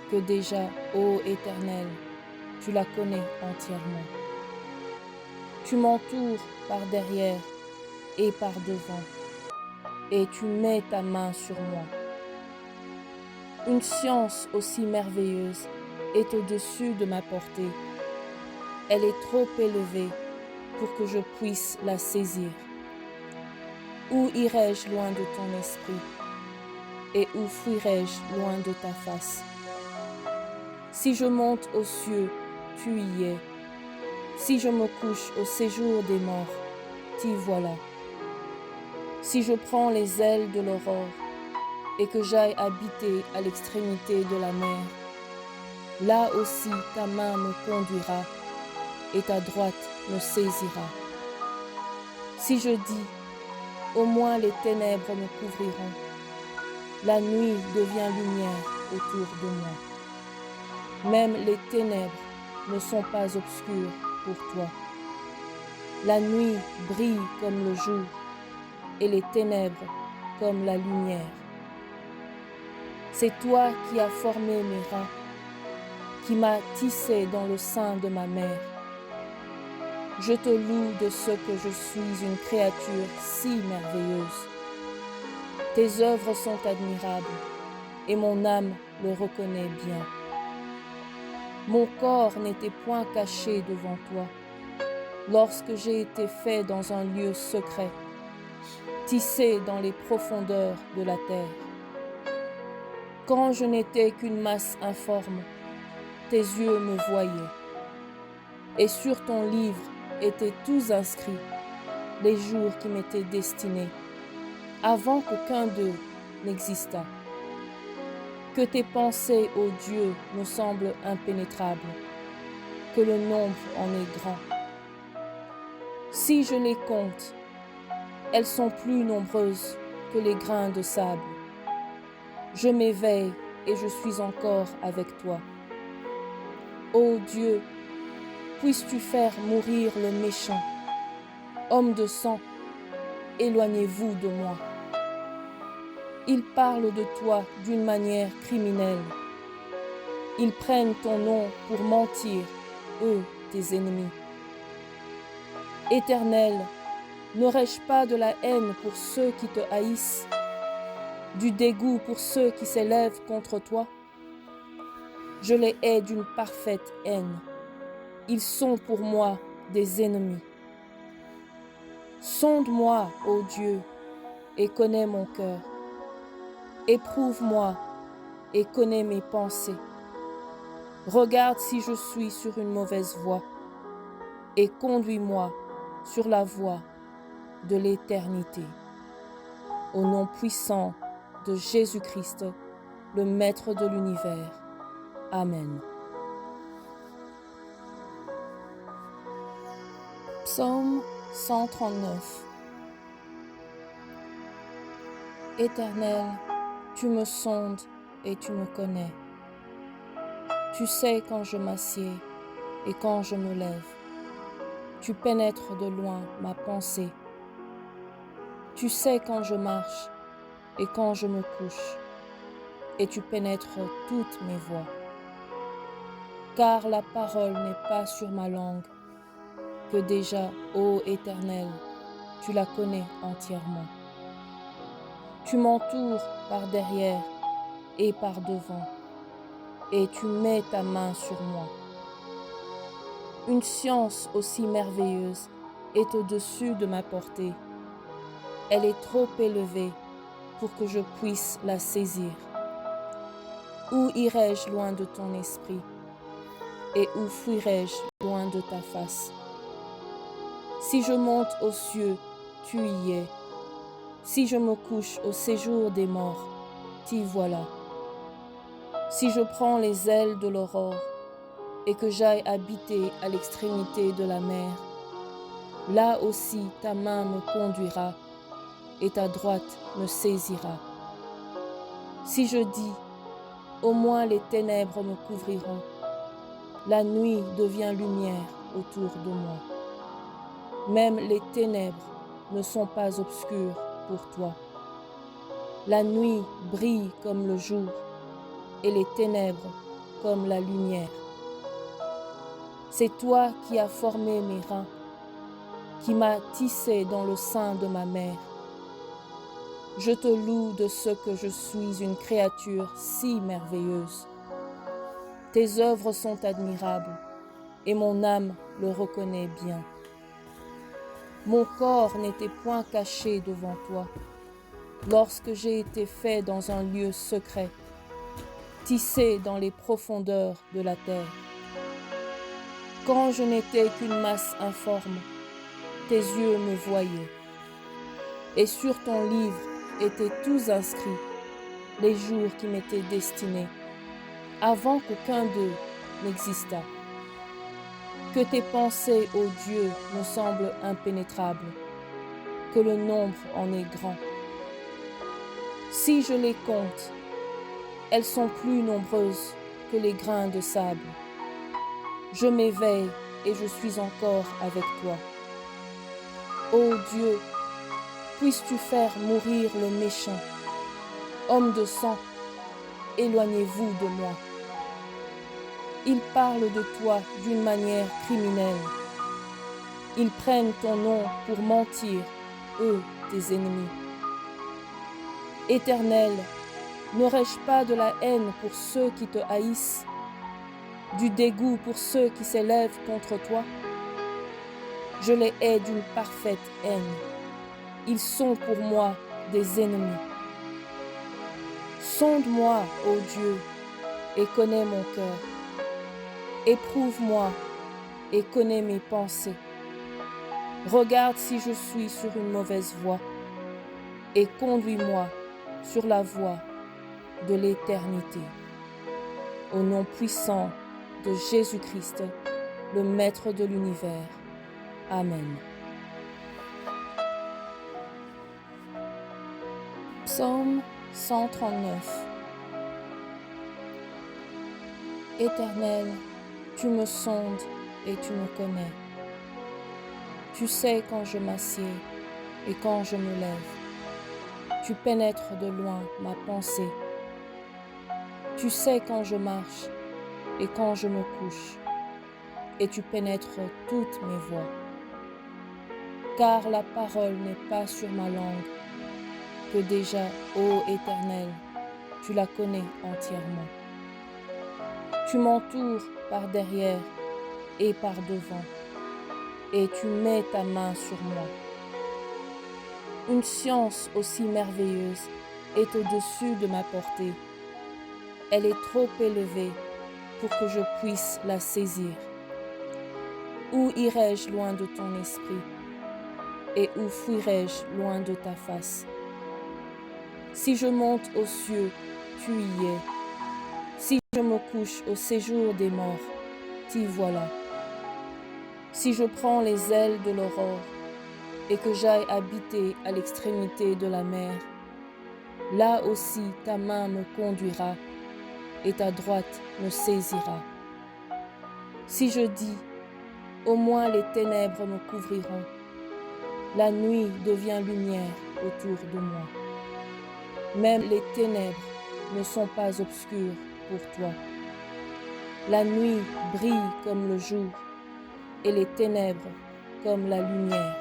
que déjà, ô Éternel, tu la connais entièrement. Tu m'entoures par derrière et par devant, et tu mets ta main sur moi. Une science aussi merveilleuse est au-dessus de ma portée. Elle est trop élevée pour que je puisse la saisir. Où irai-je loin de ton esprit? Et où fuirai-je loin de ta face? Si je monte aux cieux, tu y es. Si je me couche au séjour des morts, t'y voilà. Si je prends les ailes de l'aurore et que j'aille habiter à l'extrémité de la mer, là aussi ta main me conduira et ta droite me saisira. Si je dis, au moins les ténèbres me couvriront, la nuit devient lumière autour de moi. Même les ténèbres ne sont pas obscures pour toi. La nuit brille comme le jour et les ténèbres comme la lumière. C'est toi qui as formé mes reins, qui m'as tissé dans le sein de ma mère. Je te loue de ce que je suis une créature si merveilleuse. Tes œuvres sont admirables et mon âme le reconnaît bien. Mon corps n'était point caché devant toi lorsque j'ai été fait dans un lieu secret, tissé dans les profondeurs de la terre. Quand je n'étais qu'une masse informe, tes yeux me voyaient. Et sur ton livre étaient tous inscrits les jours qui m'étaient destinés, avant qu'aucun d'eux n'existât. Que tes pensées, ô Dieu, me semblent impénétrables, que le nombre en est grand. Si je les compte, elles sont plus nombreuses que les grains de sable. Je m'éveille et je suis encore avec toi. Ô Dieu, puisses-tu faire mourir le méchant. Homme de sang, éloignez-vous de moi. Ils parlent de toi d'une manière criminelle. Ils prennent ton nom pour mentir, eux, tes ennemis. Éternel, n'aurais-je pas de la haine pour ceux qui te haïssent, du dégoût pour ceux qui s'élèvent contre toi? Je les hais d'une parfaite haine. Ils sont pour moi des ennemis. Sonde-moi, ô Dieu, et connais mon cœur. Éprouve-moi et connais mes pensées. Regarde si je suis sur une mauvaise voie et conduis-moi sur la voie de l'éternité. Au nom puissant de Jésus-Christ, le Maître de l'univers. Amen. Psaume 139. Éternel, Tu me sondes et tu me connais. Tu sais quand je m'assieds et quand je me lève. Tu pénètres de loin ma pensée. Tu sais quand je marche et quand je me couche, et tu pénètres toutes mes voies. Car la parole n'est pas sur ma langue, que déjà, ô Éternel, tu la connais entièrement. Tu m'entoures par derrière et par devant, et tu mets ta main sur moi. Une science aussi merveilleuse est au-dessus de ma portée. Elle est trop élevée pour que je puisse la saisir. Où irai-je loin de ton esprit? Et où fuirai-je loin de ta face? Si je monte aux cieux, tu y es. Si je me couche au séjour des morts, t'y voilà. Si je prends les ailes de l'aurore et que j'aille habiter à l'extrémité de la mer, là aussi ta main me conduira et ta droite me saisira. Si je dis, au moins les ténèbres me couvriront, la nuit devient lumière autour de moi. Même les ténèbres ne sont pas obscures pour toi. La nuit brille comme le jour et les ténèbres comme la lumière. C'est toi qui as formé mes reins, qui m'as tissé dans le sein de ma mère. Je te loue de ce que je suis une créature si merveilleuse. Tes œuvres sont admirables et mon âme le reconnaît bien. Mon corps n'était point caché devant toi, lorsque j'ai été fait dans un lieu secret, tissé dans les profondeurs de la terre. Quand je n'étais qu'une masse informe, tes yeux me voyaient. Et sur ton livre étaient tous inscrits les jours qui m'étaient destinés, avant qu'aucun d'eux n'existât. Que tes pensées, ô Dieu, me semblent impénétrables, que le nombre en est grand. Si je les compte, elles sont plus nombreuses que les grains de sable. Je m'éveille et je suis encore avec toi. Ô Dieu, puisses-tu faire mourir le méchant. Homme de sang, éloignez-vous de moi. Ils parlent de toi d'une manière criminelle. Ils prennent ton nom pour mentir, eux, tes ennemis. Éternel, n'aurais-je pas de la haine pour ceux qui te haïssent, du dégoût pour ceux qui s'élèvent contre toi? Je les hais d'une parfaite haine. Ils sont pour moi des ennemis. Sonde-moi, ô Dieu, et connais mon cœur. Éprouve-moi et connais mes pensées. Regarde si je suis sur une mauvaise voie et conduis-moi sur la voie de l'éternité. Au nom puissant de Jésus-Christ, le Maître de l'univers. Amen. Psaume 139. Éternel, tu me sondes et tu me connais. Tu sais quand je m'assieds et quand je me lève. Tu pénètres de loin ma pensée. Tu sais quand je marche et quand je me couche, et tu pénètres toutes mes voies. Car la parole n'est pas sur ma langue, que déjà, ô Éternel, tu la connais entièrement. Tu m'entoures par derrière et par devant, et tu mets ta main sur moi. Une science aussi merveilleuse est au-dessus de ma portée. Elle est trop élevée pour que je puisse la saisir. Où irai-je loin de ton esprit? Et où fuirai-je loin de ta face? Si je monte aux cieux, tu y es. Si je me couche au séjour des morts, t'y voilà. Si je prends les ailes de l'aurore et que j'aille habiter à l'extrémité de la mer, Là aussi ta main me conduira et ta droite me saisira. Si je dis, au moins les ténèbres me couvriront, la nuit devient lumière autour de moi. Même les ténèbres ne sont pas obscures pour toi. La nuit brille comme le jour et les ténèbres comme la lumière.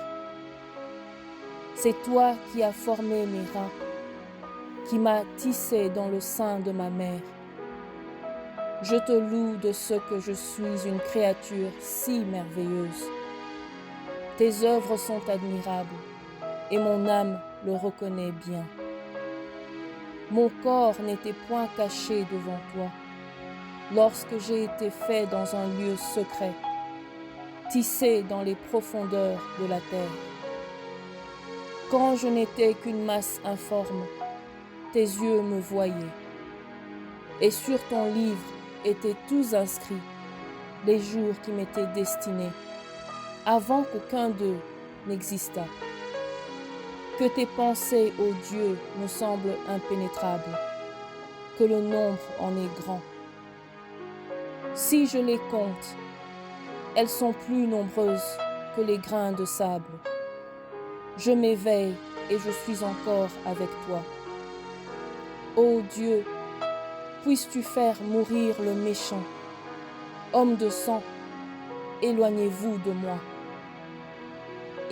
C'est toi qui as formé mes reins, qui m'as tissé dans le sein de ma mère. Je te loue de ce que je suis une créature si merveilleuse. Tes œuvres sont admirables et mon âme le reconnaît bien. Mon corps n'était point caché devant toi lorsque j'ai été fait dans un lieu secret, tissé dans les profondeurs de la terre. Quand je n'étais qu'une masse informe, tes yeux me voyaient. Et sur ton livre étaient tous inscrits les jours qui m'étaient destinés, avant qu'aucun d'eux n'existât. Que tes pensées, ô Dieu, me semblent impénétrables, que le nombre en est grand. Si je les compte, elles sont plus nombreuses que les grains de sable. Je m'éveille et je suis encore avec toi. Ô Dieu, puisses-tu faire mourir le méchant. Homme de sang, éloignez-vous de moi.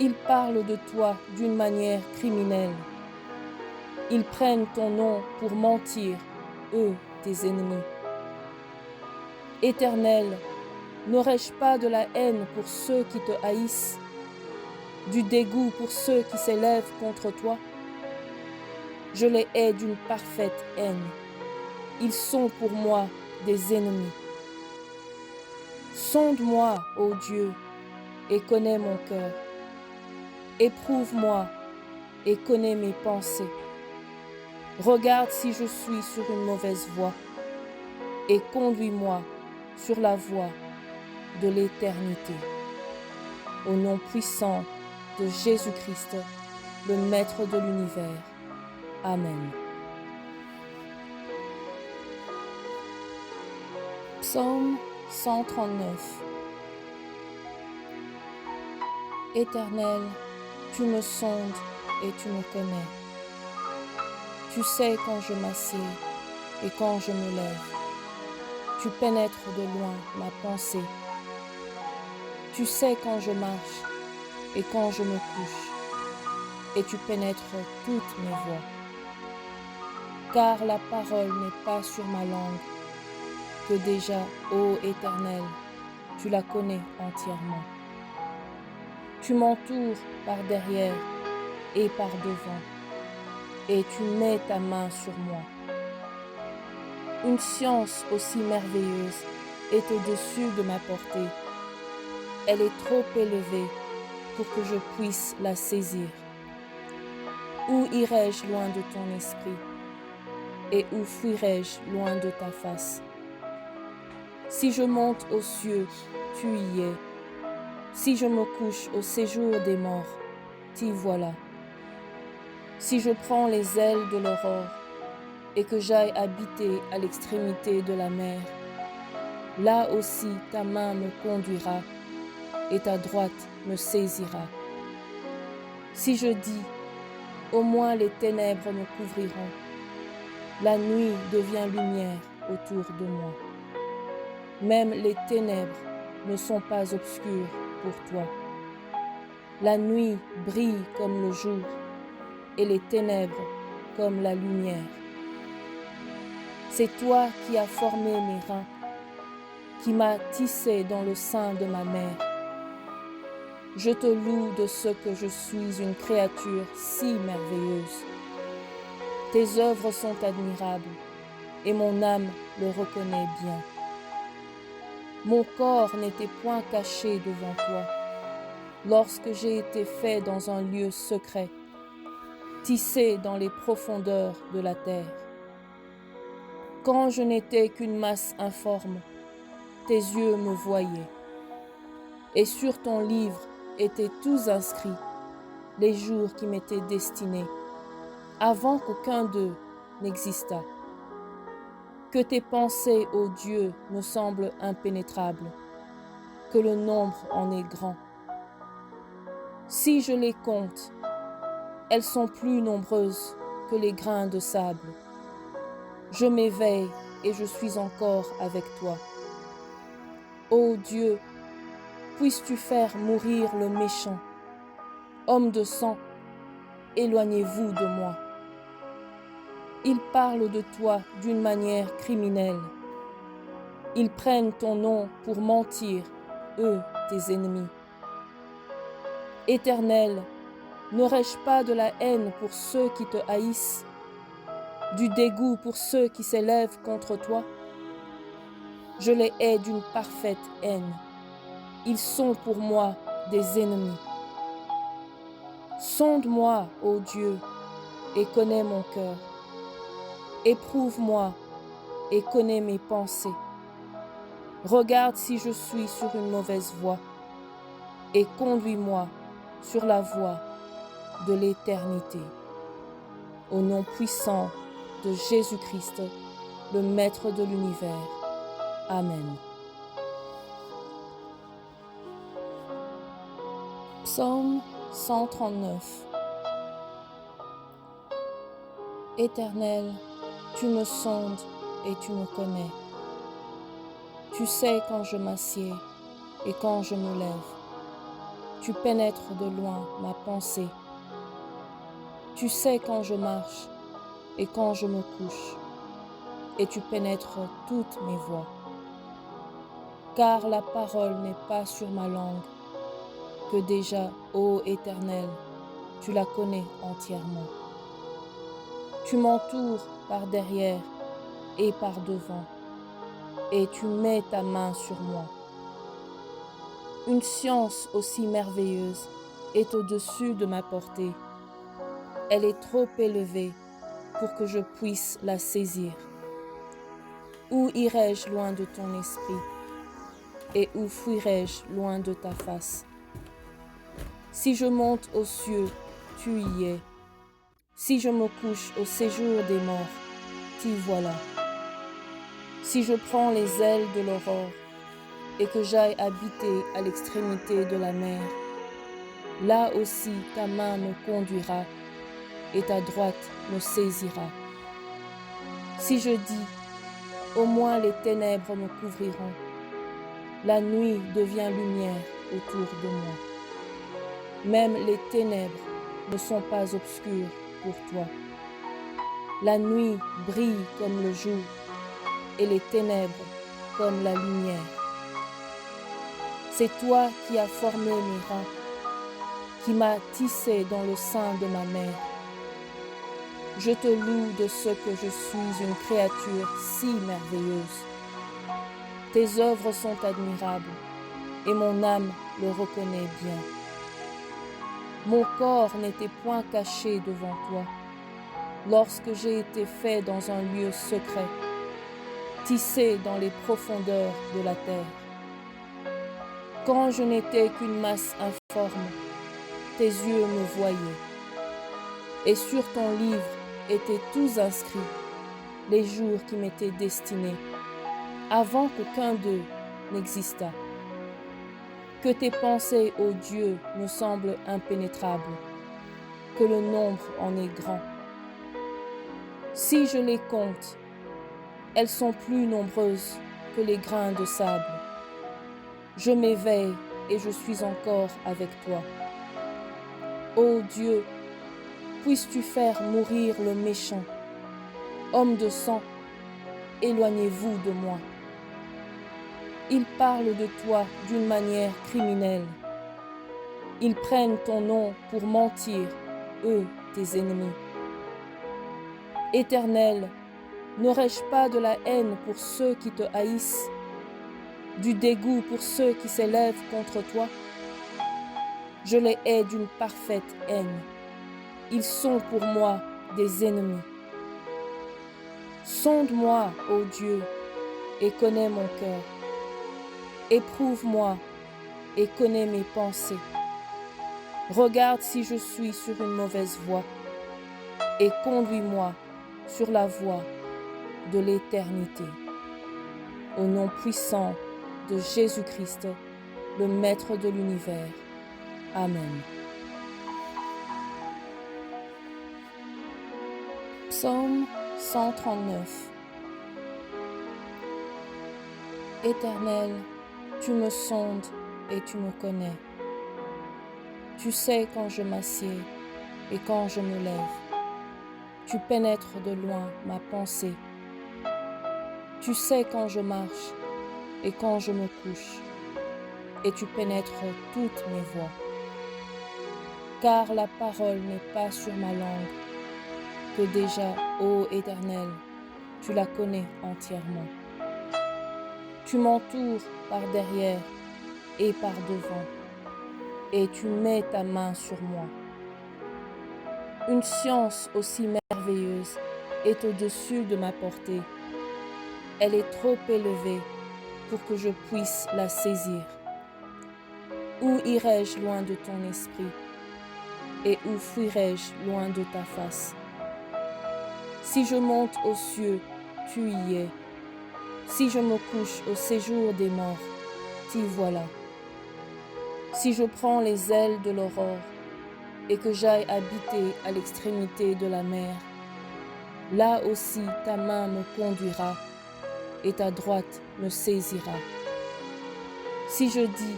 Ils parlent de toi d'une manière criminelle. Ils prennent ton nom pour mentir, eux, tes ennemis. Éternel, n'aurais-je pas de la haine pour ceux qui te haïssent, du dégoût pour ceux qui s'élèvent contre toi? Je les hais d'une parfaite haine. Ils sont pour moi des ennemis. Sonde-moi, ô Dieu, et connais mon cœur. Éprouve-moi et connais mes pensées. Regarde si je suis sur une mauvaise voie et conduis-moi sur la voie de l'éternité. Au nom puissant de Jésus-Christ, le Maître de l'univers. Amen. Psaume 139. Éternel, tu me sondes et tu me connais. Tu sais quand je m'assieds et quand je me lève. Tu pénètres de loin ma pensée. Tu sais quand je marche et quand je me couche. Et tu pénètres toutes mes voies. Car la parole n'est pas sur ma langue, que déjà, ô Éternel, tu la connais entièrement. Tu m'entoures par derrière et par devant, et tu mets ta main sur moi. Une science aussi merveilleuse est au-dessus de ma portée. Elle est trop élevée pour que je puisse la saisir. Où irai-je loin de ton esprit? Et où fuirai-je loin de ta face? Si je monte aux cieux, tu y es. Si je me couche au séjour des morts, t'y voilà. Si je prends les ailes de l'aurore et que j'aille habiter à l'extrémité de la mer, là aussi ta main me conduira et ta droite me saisira. Si je dis, au moins les ténèbres me couvriront, la nuit devient lumière autour de moi. Même les ténèbres ne sont pas obscures pour toi. La nuit brille comme le jour et les ténèbres comme la lumière. C'est toi qui as formé mes reins, qui m'as tissé dans le sein de ma mère. Je te loue de ce que je suis une créature si merveilleuse. Tes œuvres sont admirables et mon âme le reconnaît bien. Mon corps n'était point caché devant toi lorsque j'ai été fait dans un lieu secret, tissé dans les profondeurs de la terre. Quand je n'étais qu'une masse informe, tes yeux me voyaient. Et sur ton livre étaient tous inscrits les jours qui m'étaient destinés, avant qu'aucun d'eux n'existât. Que tes pensées, ô Dieu, me semblent impénétrables, que le nombre en est grand. Si je les compte, elles sont plus nombreuses que les grains de sable. Je m'éveille et je suis encore avec toi. Ô Dieu, puisses-tu faire mourir le méchant. Homme de sang, éloignez-vous de moi. Ils parlent de toi d'une manière criminelle. Ils prennent ton nom pour mentir, eux, tes ennemis. Éternel, n'aurais-je pas de la haine pour ceux qui te haïssent, du dégoût pour ceux qui s'élèvent contre toi? Je les hais d'une parfaite haine. Ils sont pour moi des ennemis. Sonde-moi, ô Dieu, et connais mon cœur. Éprouve-moi et connais mes pensées. Regarde si je suis sur une mauvaise voie et conduis-moi sur la voie de l'éternité. Au nom puissant de Jésus-Christ, le Maître de l'univers. Amen. Psaume 139. Éternel, tu me sondes et tu me connais. Tu sais quand je m'assieds et quand je me lève. Tu pénètres de loin ma pensée. Tu sais quand je marche et quand je me couche. Et tu pénètres toutes mes voies. Car la parole n'est pas sur ma langue, que déjà, ô Éternel, tu la connais entièrement. Tu m'entoures par derrière et par devant, et tu mets ta main sur moi. Une science aussi merveilleuse est au-dessus de ma portée. Elle est trop élevée pour que je puisse la saisir. Où irai-je loin de ton esprit? Et où fuirai-je loin de ta face? Si je monte aux cieux, tu y es. Si je me couche au séjour des morts, t'y voilà. Si je prends les ailes de l'aurore et que j'aille habiter à l'extrémité de la mer, là aussi ta main me conduira et ta droite me saisira. Si je dis, au moins les ténèbres me couvriront, la nuit devient lumière autour de moi. Même les ténèbres ne sont pas obscures pour toi. La nuit brille comme le jour et les ténèbres comme la lumière. C'est toi qui as formé mes reins, qui m'as tissé dans le sein de ma mère. Je te loue de ce que je suis une créature si merveilleuse. Tes œuvres sont admirables et mon âme le reconnaît bien. Mon corps n'était point caché devant toi lorsque j'ai été fait dans un lieu secret, tissé dans les profondeurs de la terre. Quand je n'étais qu'une masse informe, tes yeux me voyaient. Et sur ton livre étaient tous inscrits les jours qui m'étaient destinés, avant qu'aucun d'eux n'existât. Que tes pensées, ô Dieu, me semblent impénétrables, que le nombre en est grand. Si je les compte, elles sont plus nombreuses que les grains de sable. Je m'éveille et je suis encore avec toi. Ô Dieu, puisses-tu faire mourir le méchant. Homme de sang, éloignez-vous de moi. Ils parlent de toi d'une manière criminelle. Ils prennent ton nom pour mentir, eux, tes ennemis. Éternel, n'aurais-je pas de la haine pour ceux qui te haïssent, du dégoût pour ceux qui s'élèvent contre toi? Je les hais d'une parfaite haine. Ils sont pour moi des ennemis. Sonde-moi, ô Dieu, et connais mon cœur. Éprouve-moi et connais mes pensées. Regarde si je suis sur une mauvaise voie et conduis-moi sur la voie de l'éternité. Au nom puissant de Jésus-Christ, le Maître de l'univers. Amen. Psaume 139. Éternel, tu me sondes et tu me connais. Tu sais quand je m'assieds et quand je me lève. Tu pénètres de loin ma pensée. Tu sais quand je marche et quand je me couche, et tu pénètres toutes mes voies. Car la parole n'est pas sur ma langue, que déjà, ô Éternel, tu la connais entièrement. Tu m'entoures par derrière et par devant, et tu mets ta main sur moi. Une science aussi merveilleuse est au-dessus de ma portée. Elle est trop élevée pour que je puisse la saisir. Où irai-je loin de ton esprit? Et où fuirai-je loin de ta face? Si je monte aux cieux, tu y es. Si je me couche au séjour des morts, t'y voilà. Si je prends les ailes de l'aurore et que j'aille habiter à l'extrémité de la mer, là aussi ta main me conduira et ta droite me saisira. Si je dis,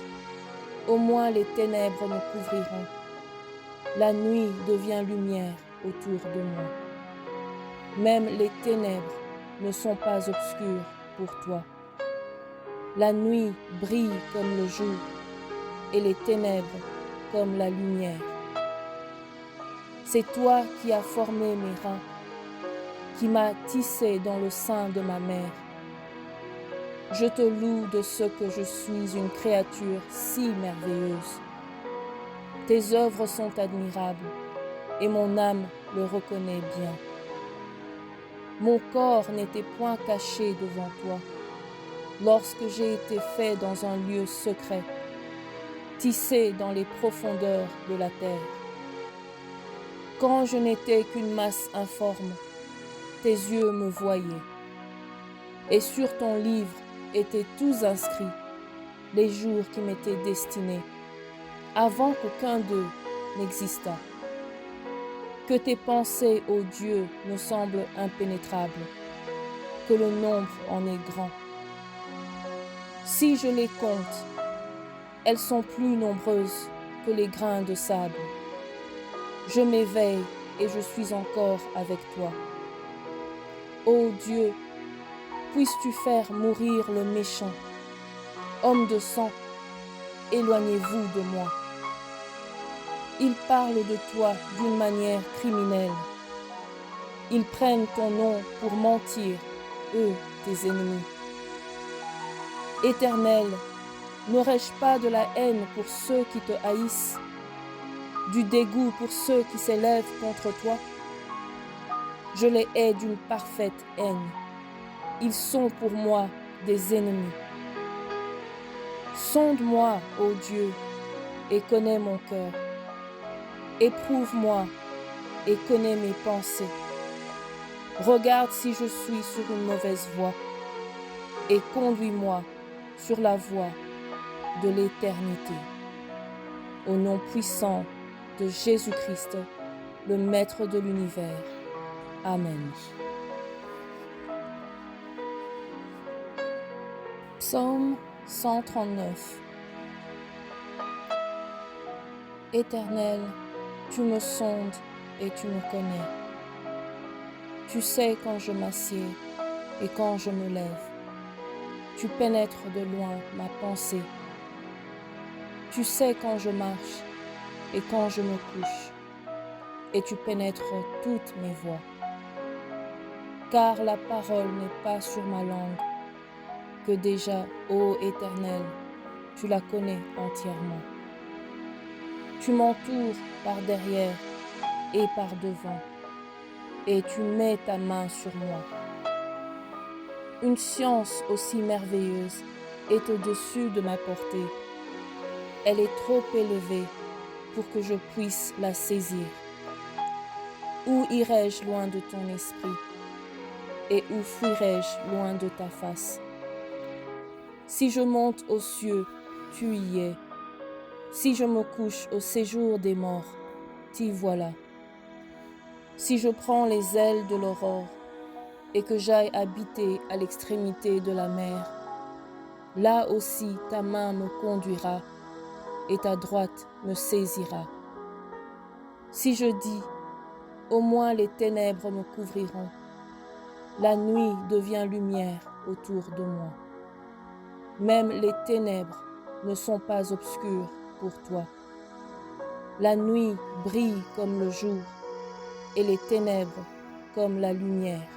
au moins les ténèbres me couvriront, la nuit devient lumière autour de moi. Même les ténèbres ne sont pas obscures pour toi. La nuit brille comme le jour et les ténèbres comme la lumière. C'est toi qui as formé mes reins, qui m'as tissé dans le sein de ma mère. Je te loue de ce que je suis une créature si merveilleuse. Tes œuvres sont admirables et mon âme le reconnaît bien. Mon corps n'était point caché devant toi lorsque j'ai été fait dans un lieu secret, tissé dans les profondeurs de la terre. Quand je n'étais qu'une masse informe, tes yeux me voyaient. Et sur ton livre étaient tous inscrits les jours qui m'étaient destinés, avant qu'aucun d'eux n'existât. Que tes pensées, ô Dieu, me semblent impénétrables, que le nombre en est grand. Si je les compte, elles sont plus nombreuses que les grains de sable. Je m'éveille et je suis encore avec toi. Ô Dieu, puisses-tu faire mourir le méchant, homme de sang, éloignez-vous de moi. Ils parlent de toi d'une manière criminelle. Ils prennent ton nom pour mentir, eux, tes ennemis. Éternel, n'aurais-je pas de la haine pour ceux qui te haïssent, du dégoût pour ceux qui s'élèvent contre toi? Je les hais d'une parfaite haine. Ils sont pour moi des ennemis. Sonde-moi, ô Dieu, et connais mon cœur. Éprouve-moi et connais mes pensées. Regarde si je suis sur une mauvaise voie et conduis-moi sur la voie de l'éternité. Au nom puissant de Jésus-Christ, le Maître de l'univers. Amen. Psaume 139. Éternel, tu me sondes et tu me connais. Tu sais quand je m'assieds et quand je me lève. Tu pénètres de loin ma pensée. Tu sais quand je marche et quand je me couche, et tu pénètres toutes mes voies. Car la parole n'est pas sur ma langue, que déjà, ô Éternel, tu la connais entièrement. Tu m'entoures par derrière et par devant, et tu mets ta main sur moi. Une science aussi merveilleuse est au-dessus de ma portée. Elle est trop élevée pour que je puisse la saisir. Où irai-je loin de ton esprit? Et où fuirai-je loin de ta face? Si je monte aux cieux, tu y es. Si je me couche au séjour des morts, t'y voilà. Si je prends les ailes de l'aurore et que j'aille habiter à l'extrémité de la mer, là aussi ta main me conduira et ta droite me saisira. Si je dis, au moins les ténèbres me couvriront, la nuit devient lumière autour de moi. Même les ténèbres ne sont pas obscures pour toi. La nuit brille comme le jour et les ténèbres comme la lumière.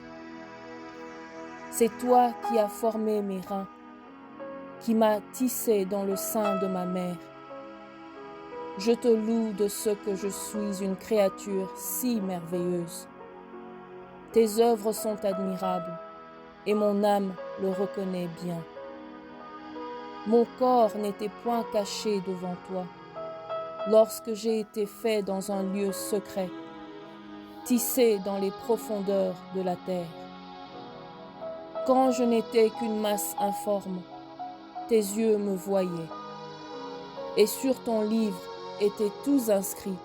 C'est toi qui as formé mes reins, qui m'as tissé dans le sein de ma mère. Je te loue de ce que je suis une créature si merveilleuse. Tes œuvres sont admirables et mon âme le reconnaît bien. Mon corps n'était point caché devant toi lorsque j'ai été fait dans un lieu secret, tissé dans les profondeurs de la terre. Quand je n'étais qu'une masse informe, tes yeux me voyaient. Et sur ton livre étaient tous inscrits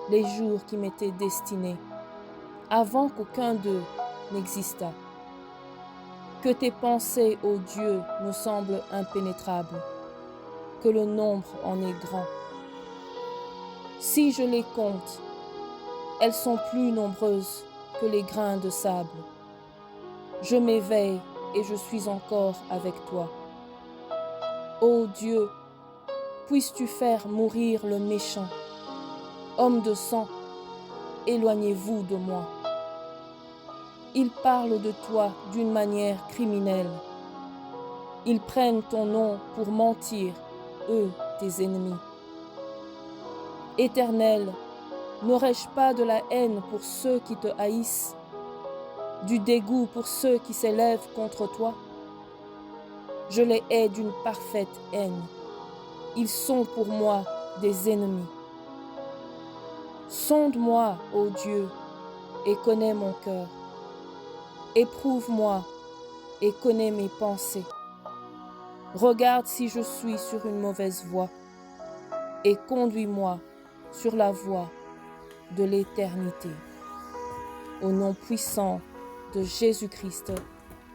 les jours qui m'étaient destinés, avant qu'aucun d'eux n'existât. Que tes pensées, ô Dieu, me semblent impénétrables, que le nombre en est grand. Si je les compte, elles sont plus nombreuses que les grains de sable. Je m'éveille et je suis encore avec toi. Ô Dieu, puisses-tu faire mourir le méchant. Homme de sang, éloignez-vous de moi. Ils parlent de toi d'une manière criminelle. Ils prennent ton nom pour mentir, eux, tes ennemis. Éternel, n'aurais-je pas de la haine pour ceux qui te haïssent, du dégoût pour ceux qui s'élèvent contre toi? Je les hais d'une parfaite haine. Ils sont pour moi des ennemis. Sonde-moi, ô Dieu, et connais mon cœur. Éprouve-moi et connais mes pensées. Regarde si je suis sur une mauvaise voie et conduis-moi sur la voie de l'éternité. Au nom puissant de Jésus-Christ,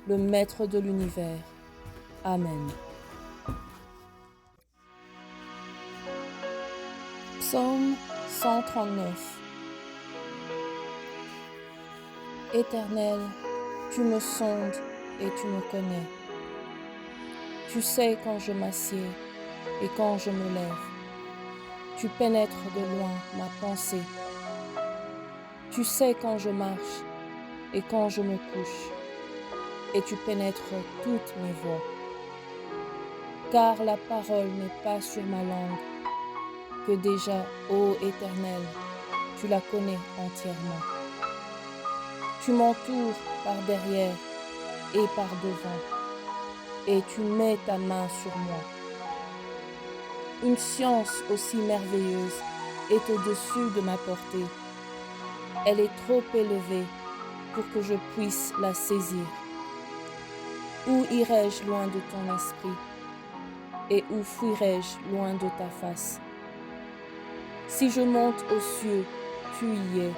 le Maître de l'univers. Amen. Psaume 139. Éternel, tu me sondes et tu me connais. Tu sais quand je m'assieds et quand je me lève. Tu pénètres de loin ma pensée. Tu sais quand je marche et quand je me couche. Et tu pénètres toutes mes voies. Car la parole n'est pas sur ma langue, que déjà, ô Éternel, tu la connais entièrement. Tu m'entoures par derrière et par devant, et tu mets ta main sur moi. Une science aussi merveilleuse est au-dessus de ma portée. Elle est trop élevée pour que je puisse la saisir. Où irai-je loin de ton esprit? Et où fuirai-je loin de ta face? Si je monte aux cieux, tu y es.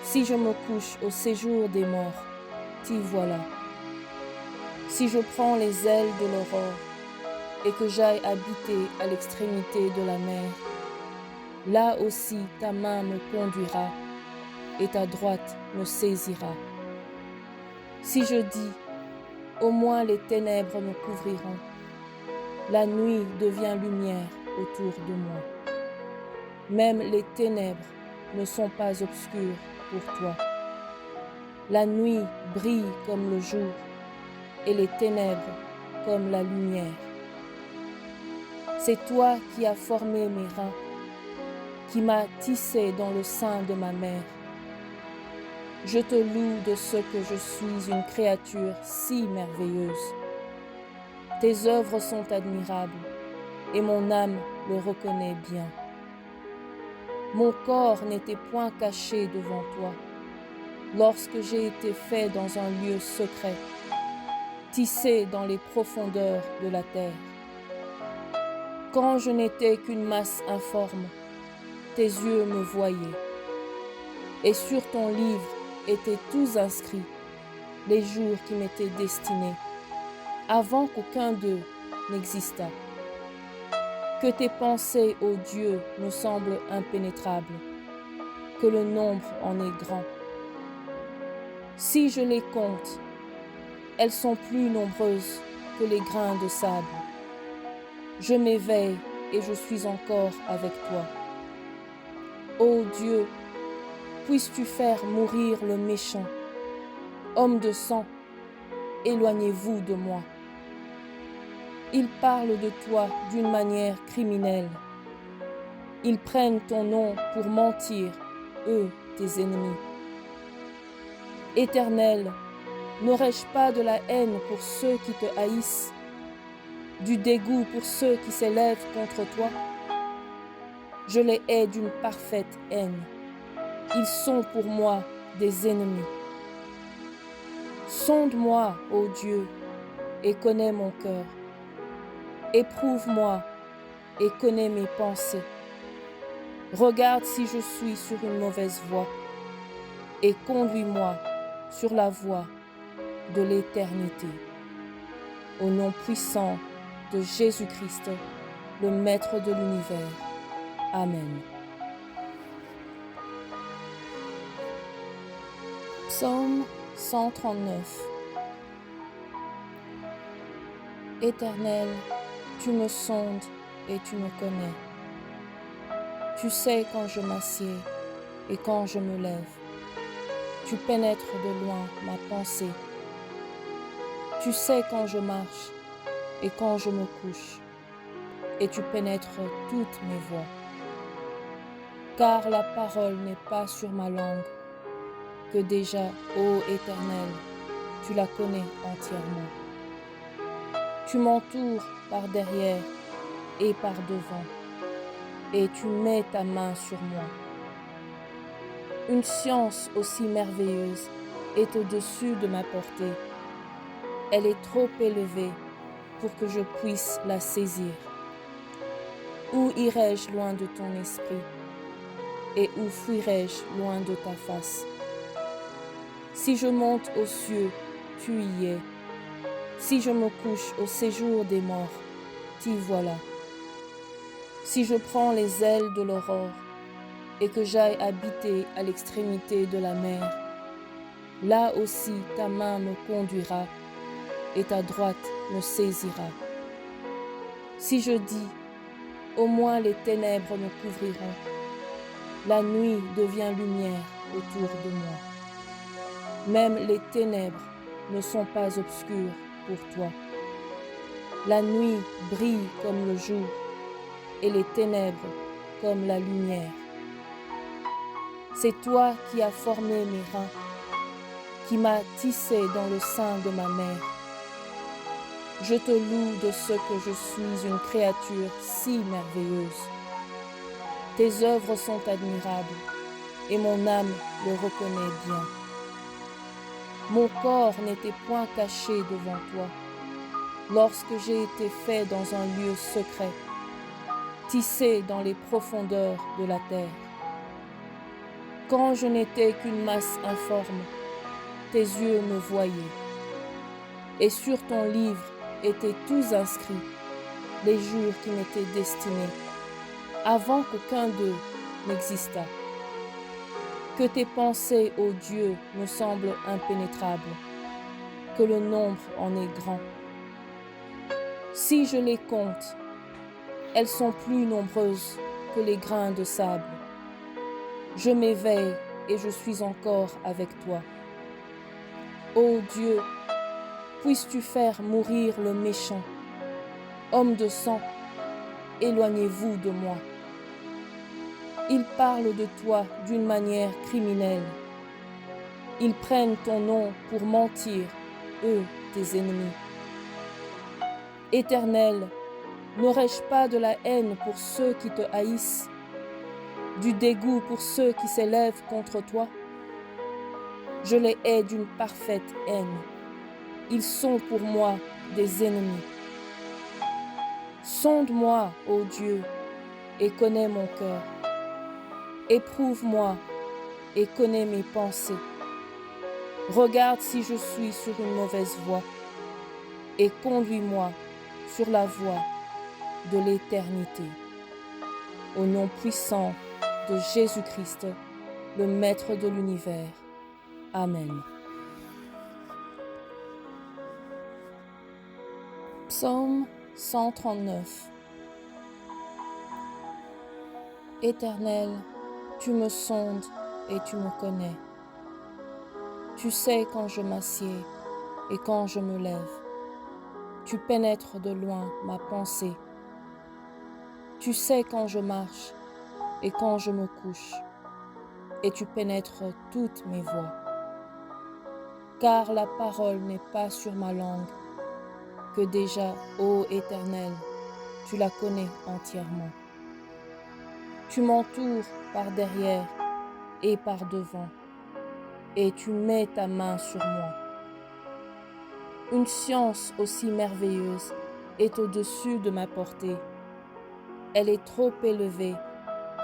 Si je me couche au séjour des morts, t'y voilà. Si je prends les ailes de l'aurore et que j'aille habiter à l'extrémité de la mer, là aussi ta main me conduira et ta droite me saisira. Si je dis, au moins les ténèbres me couvriront, la nuit devient lumière autour de moi. Même les ténèbres ne sont pas obscures pour toi. La nuit brille comme le jour et les ténèbres comme la lumière. C'est toi qui as formé mes reins, qui m'as tissé dans le sein de ma mère. Je te loue de ce que je suis une créature si merveilleuse. Tes œuvres sont admirables et mon âme le reconnaît bien. Mon corps n'était point caché devant toi, lorsque j'ai été fait dans un lieu secret, tissé dans les profondeurs de la terre. Quand je n'étais qu'une masse informe, tes yeux me voyaient, et sur ton livre étaient tous inscrits les jours qui m'étaient destinés, avant qu'aucun d'eux n'existât. Que tes pensées, ô Dieu, me semblent impénétrables, que le nombre en est grand. Si je les compte, elles sont plus nombreuses que les grains de sable. Je m'éveille et je suis encore avec toi. Ô Dieu, puisses-tu faire mourir le méchant. Homme de sang, éloignez-vous de moi. Ils parlent de toi d'une manière criminelle. Ils prennent ton nom pour mentir, eux, tes ennemis. Éternel, n'aurais-je pas de la haine pour ceux qui te haïssent, du dégoût pour ceux qui s'élèvent contre toi? Je les hais d'une parfaite haine. Ils sont pour moi des ennemis. Sonde-moi, ô Dieu, et connais mon cœur. Éprouve-moi et connais mes pensées. Regarde si je suis sur une mauvaise voie et conduis-moi sur la voie de l'éternité. Au nom puissant de Jésus-Christ, le Maître de l'univers. Amen. Psaume 139. Éternel, tu me sondes et tu me connais. Tu sais quand je m'assieds et quand je me lève. Tu pénètres de loin ma pensée. Tu sais quand je marche et quand je me couche. Et tu pénètres toutes mes voies. Car la parole n'est pas sur ma langue, que déjà, ô Éternel, tu la connais entièrement. Tu m'entoures par derrière et par devant, et tu mets ta main sur moi. Une science aussi merveilleuse est au-dessus de ma portée. Elle est trop élevée pour que je puisse la saisir. Où irai-je loin de ton esprit? Et où fuirai-je loin de ta face? Si je monte aux cieux, tu y es. Si je me couche au séjour des morts, t'y voilà. Si je prends les ailes de l'aurore et que j'aille habiter à l'extrémité de la mer, là aussi ta main me conduira et ta droite me saisira. Si je dis, au moins les ténèbres me couvriront, la nuit devient lumière autour de moi. Même les ténèbres ne sont pas obscures pour toi. La nuit brille comme le jour et les ténèbres comme la lumière. C'est toi qui as formé mes reins, qui m'as tissé dans le sein de ma mère. Je te loue de ce que je suis une créature si merveilleuse. Tes œuvres sont admirables et mon âme le reconnaît bien. Mon corps n'était point caché devant toi, lorsque j'ai été fait dans un lieu secret, tissé dans les profondeurs de la terre. Quand je n'étais qu'une masse informe, tes yeux me voyaient, et sur ton livre étaient tous inscrits les jours qui m'étaient destinés, avant qu'aucun d'eux n'existât. Que tes pensées, ô Dieu, me semblent impénétrables, que le nombre en est grand. Si je les compte, elles sont plus nombreuses que les grains de sable. Je m'éveille et je suis encore avec toi. Ô Dieu, puisses-tu faire mourir le méchant. Homme de sang, éloignez-vous de moi. Ils parlent de toi d'une manière criminelle. Ils prennent ton nom pour mentir, eux, tes ennemis. Éternel, n'aurais-je pas de la haine pour ceux qui te haïssent, du dégoût pour ceux qui s'élèvent contre toi. Je les hais d'une parfaite haine. Ils sont pour moi des ennemis. Sonde-moi, ô Dieu, et connais mon cœur. Éprouve-moi et connais mes pensées. Regarde si je suis sur une mauvaise voie et conduis-moi sur la voie de l'éternité. Au nom puissant de Jésus-Christ, le Maître de l'univers. Amen. Psaume 139. Éternel, tu me sondes et tu me connais. Tu sais quand je m'assieds et quand je me lève. Tu pénètres de loin ma pensée. Tu sais quand je marche et quand je me couche. Et tu pénètres toutes mes voies. Car la parole n'est pas sur ma langue, que déjà, ô Éternel, tu la connais entièrement. Tu m'entoures par derrière et par devant, et tu mets ta main sur moi. Une science aussi merveilleuse est au-dessus de ma portée. Elle est trop élevée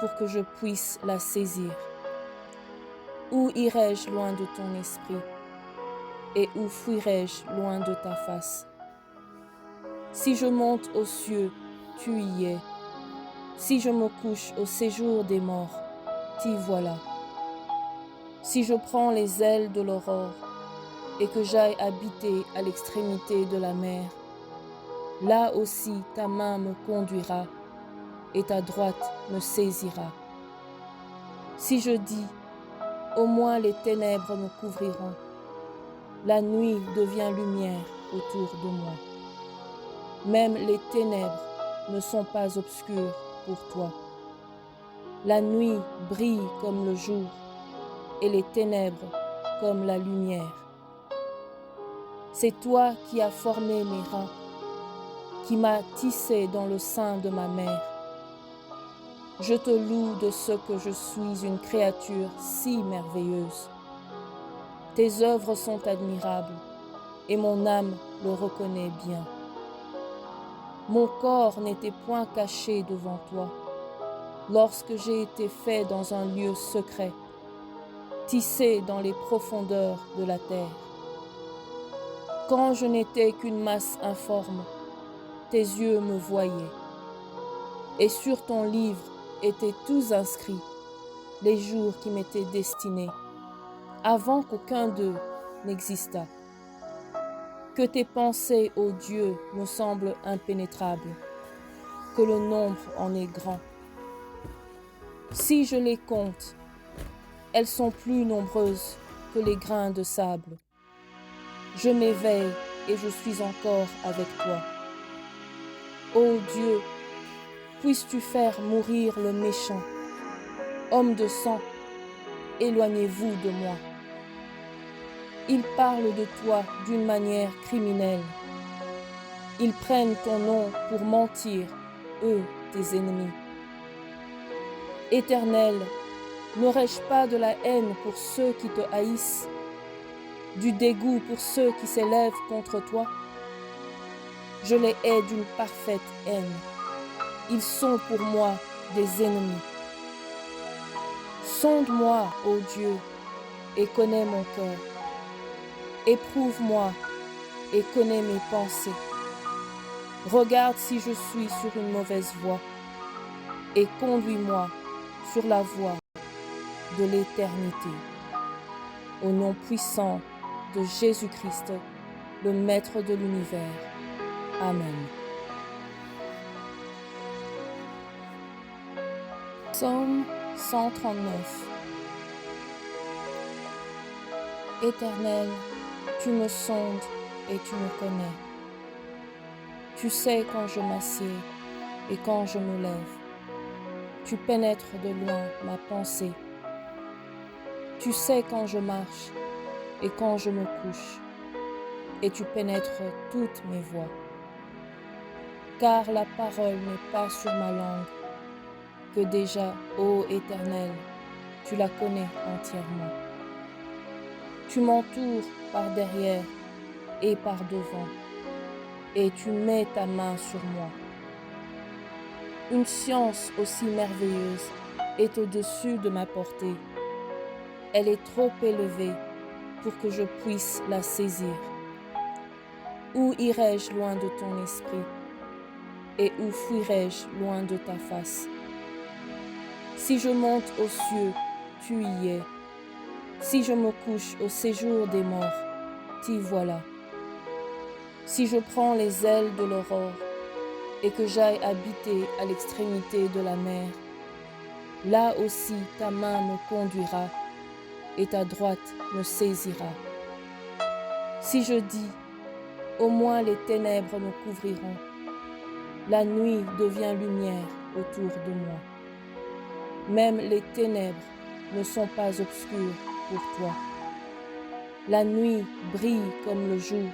pour que je puisse la saisir. Où irai-je loin de ton esprit? Et où fuirai-je loin de ta face? Si je monte aux cieux, tu y es. Si je me couche au séjour des morts, t'y voilà. Si je prends les ailes de l'aurore et que j'aille habiter à l'extrémité de la mer, là aussi ta main me conduira et ta droite me saisira. Si je dis, au moins les ténèbres me couvriront, la nuit devient lumière autour de moi. Même les ténèbres ne sont pas obscures pour toi. La nuit brille comme le jour et les ténèbres comme la lumière. C'est toi qui as formé mes reins, qui m'as tissé dans le sein de ma mère. Je te loue de ce que je suis une créature si merveilleuse. Tes œuvres sont admirables et mon âme le reconnaît bien. Mon corps n'était point caché devant toi, lorsque j'ai été fait dans un lieu secret, tissé dans les profondeurs de la terre. Quand je n'étais qu'une masse informe, tes yeux me voyaient. Et sur ton livre étaient tous inscrits les jours qui m'étaient destinés, avant qu'aucun d'eux n'existât. Que tes pensées, ô Dieu, me semblent impénétrables, que le nombre en est grand. Si je les compte, elles sont plus nombreuses que les grains de sable. Je m'éveille et je suis encore avec toi. Ô Dieu, puisses-tu faire mourir le méchant. Homme de sang, éloignez-vous de moi. Ils parlent de toi d'une manière criminelle. Ils prennent ton nom pour mentir, eux, tes ennemis. Éternel, n'aurais-je pas de la haine pour ceux qui te haïssent, du dégoût pour ceux qui s'élèvent contre toi? Je les hais d'une parfaite haine. Ils sont pour moi des ennemis. Sonde-moi, ô Dieu, et connais mon cœur. Éprouve-moi et connais mes pensées. Regarde si je suis sur une mauvaise voie et conduis-moi sur la voie de l'éternité. Au nom puissant de Jésus-Christ, le Maître de l'univers. Amen. Psaume 139. Éternel, tu me sondes et tu me connais. Tu sais quand je m'assieds et quand je me lève. Tu pénètres de loin ma pensée. Tu sais quand je marche et quand je me couche. Et tu pénètres toutes mes voies. Car la parole n'est pas sur ma langue, que déjà, ô Éternel, tu la connais entièrement. Tu m'entoures par derrière et par devant, et tu mets ta main sur moi. Une science aussi merveilleuse est au-dessus de ma portée. Elle est trop élevée pour que je puisse la saisir. Où irai-je loin de ton esprit? Et où fuirai-je loin de ta face? Si je monte aux cieux, tu y es. Si je me couche au séjour des morts, t'y voilà. Si je prends les ailes de l'aurore et que j'aille habiter à l'extrémité de la mer, là aussi ta main me conduira et ta droite me saisira. Si je dis, au moins les ténèbres me couvriront, la nuit devient lumière autour de moi. Même les ténèbres ne sont pas obscures pour toi. La nuit brille comme le jour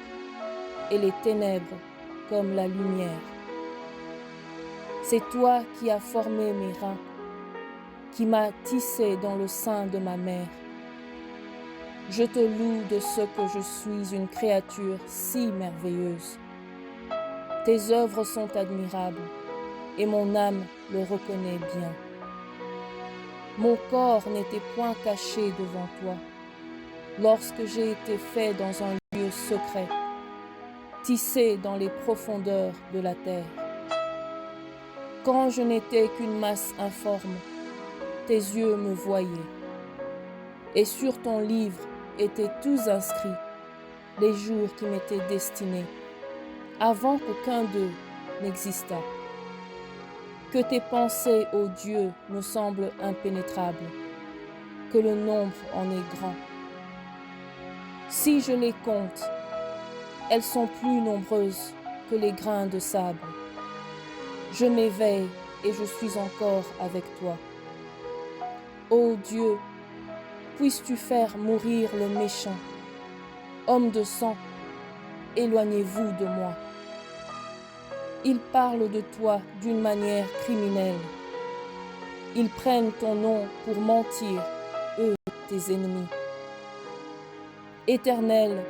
et les ténèbres comme la lumière. C'est toi qui as formé mes reins, qui m'as tissé dans le sein de ma mère. Je te loue de ce que je suis une créature si merveilleuse. Tes œuvres sont admirables et mon âme le reconnaît bien. Mon corps n'était point caché devant toi lorsque j'ai été fait dans un lieu secret, tissé dans les profondeurs de la terre. Quand je n'étais qu'une masse informe, tes yeux me voyaient. Et sur ton livre étaient tous inscrits les jours qui m'étaient destinés, avant qu'aucun d'eux n'existât. Que tes pensées, ô Dieu, me semblent impénétrables, que le nombre en est grand. Si je les compte, elles sont plus nombreuses que les grains de sable. Je m'éveille et je suis encore avec toi. Ô Dieu, puisses-tu faire mourir le méchant. Homme de sang, éloignez-vous de moi. Ils parlent de toi d'une manière criminelle. Ils prennent ton nom pour mentir, eux, tes ennemis. Éternel,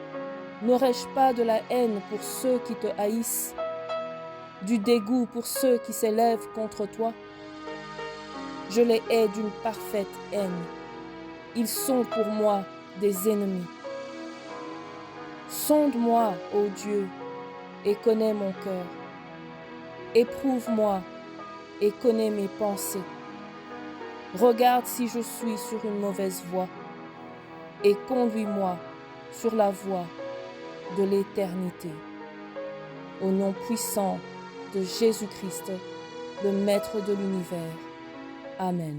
n'aurais-je pas de la haine pour ceux qui te haïssent, du dégoût pour ceux qui s'élèvent contre toi? Je les hais d'une parfaite haine. Ils sont pour moi des ennemis. Sonde-moi, ô Dieu, et connais mon cœur. Éprouve-moi et connais mes pensées. Regarde si je suis sur une mauvaise voie et conduis-moi sur la voie de l'éternité. Au nom puissant de Jésus-Christ, le Maître de l'univers. Amen.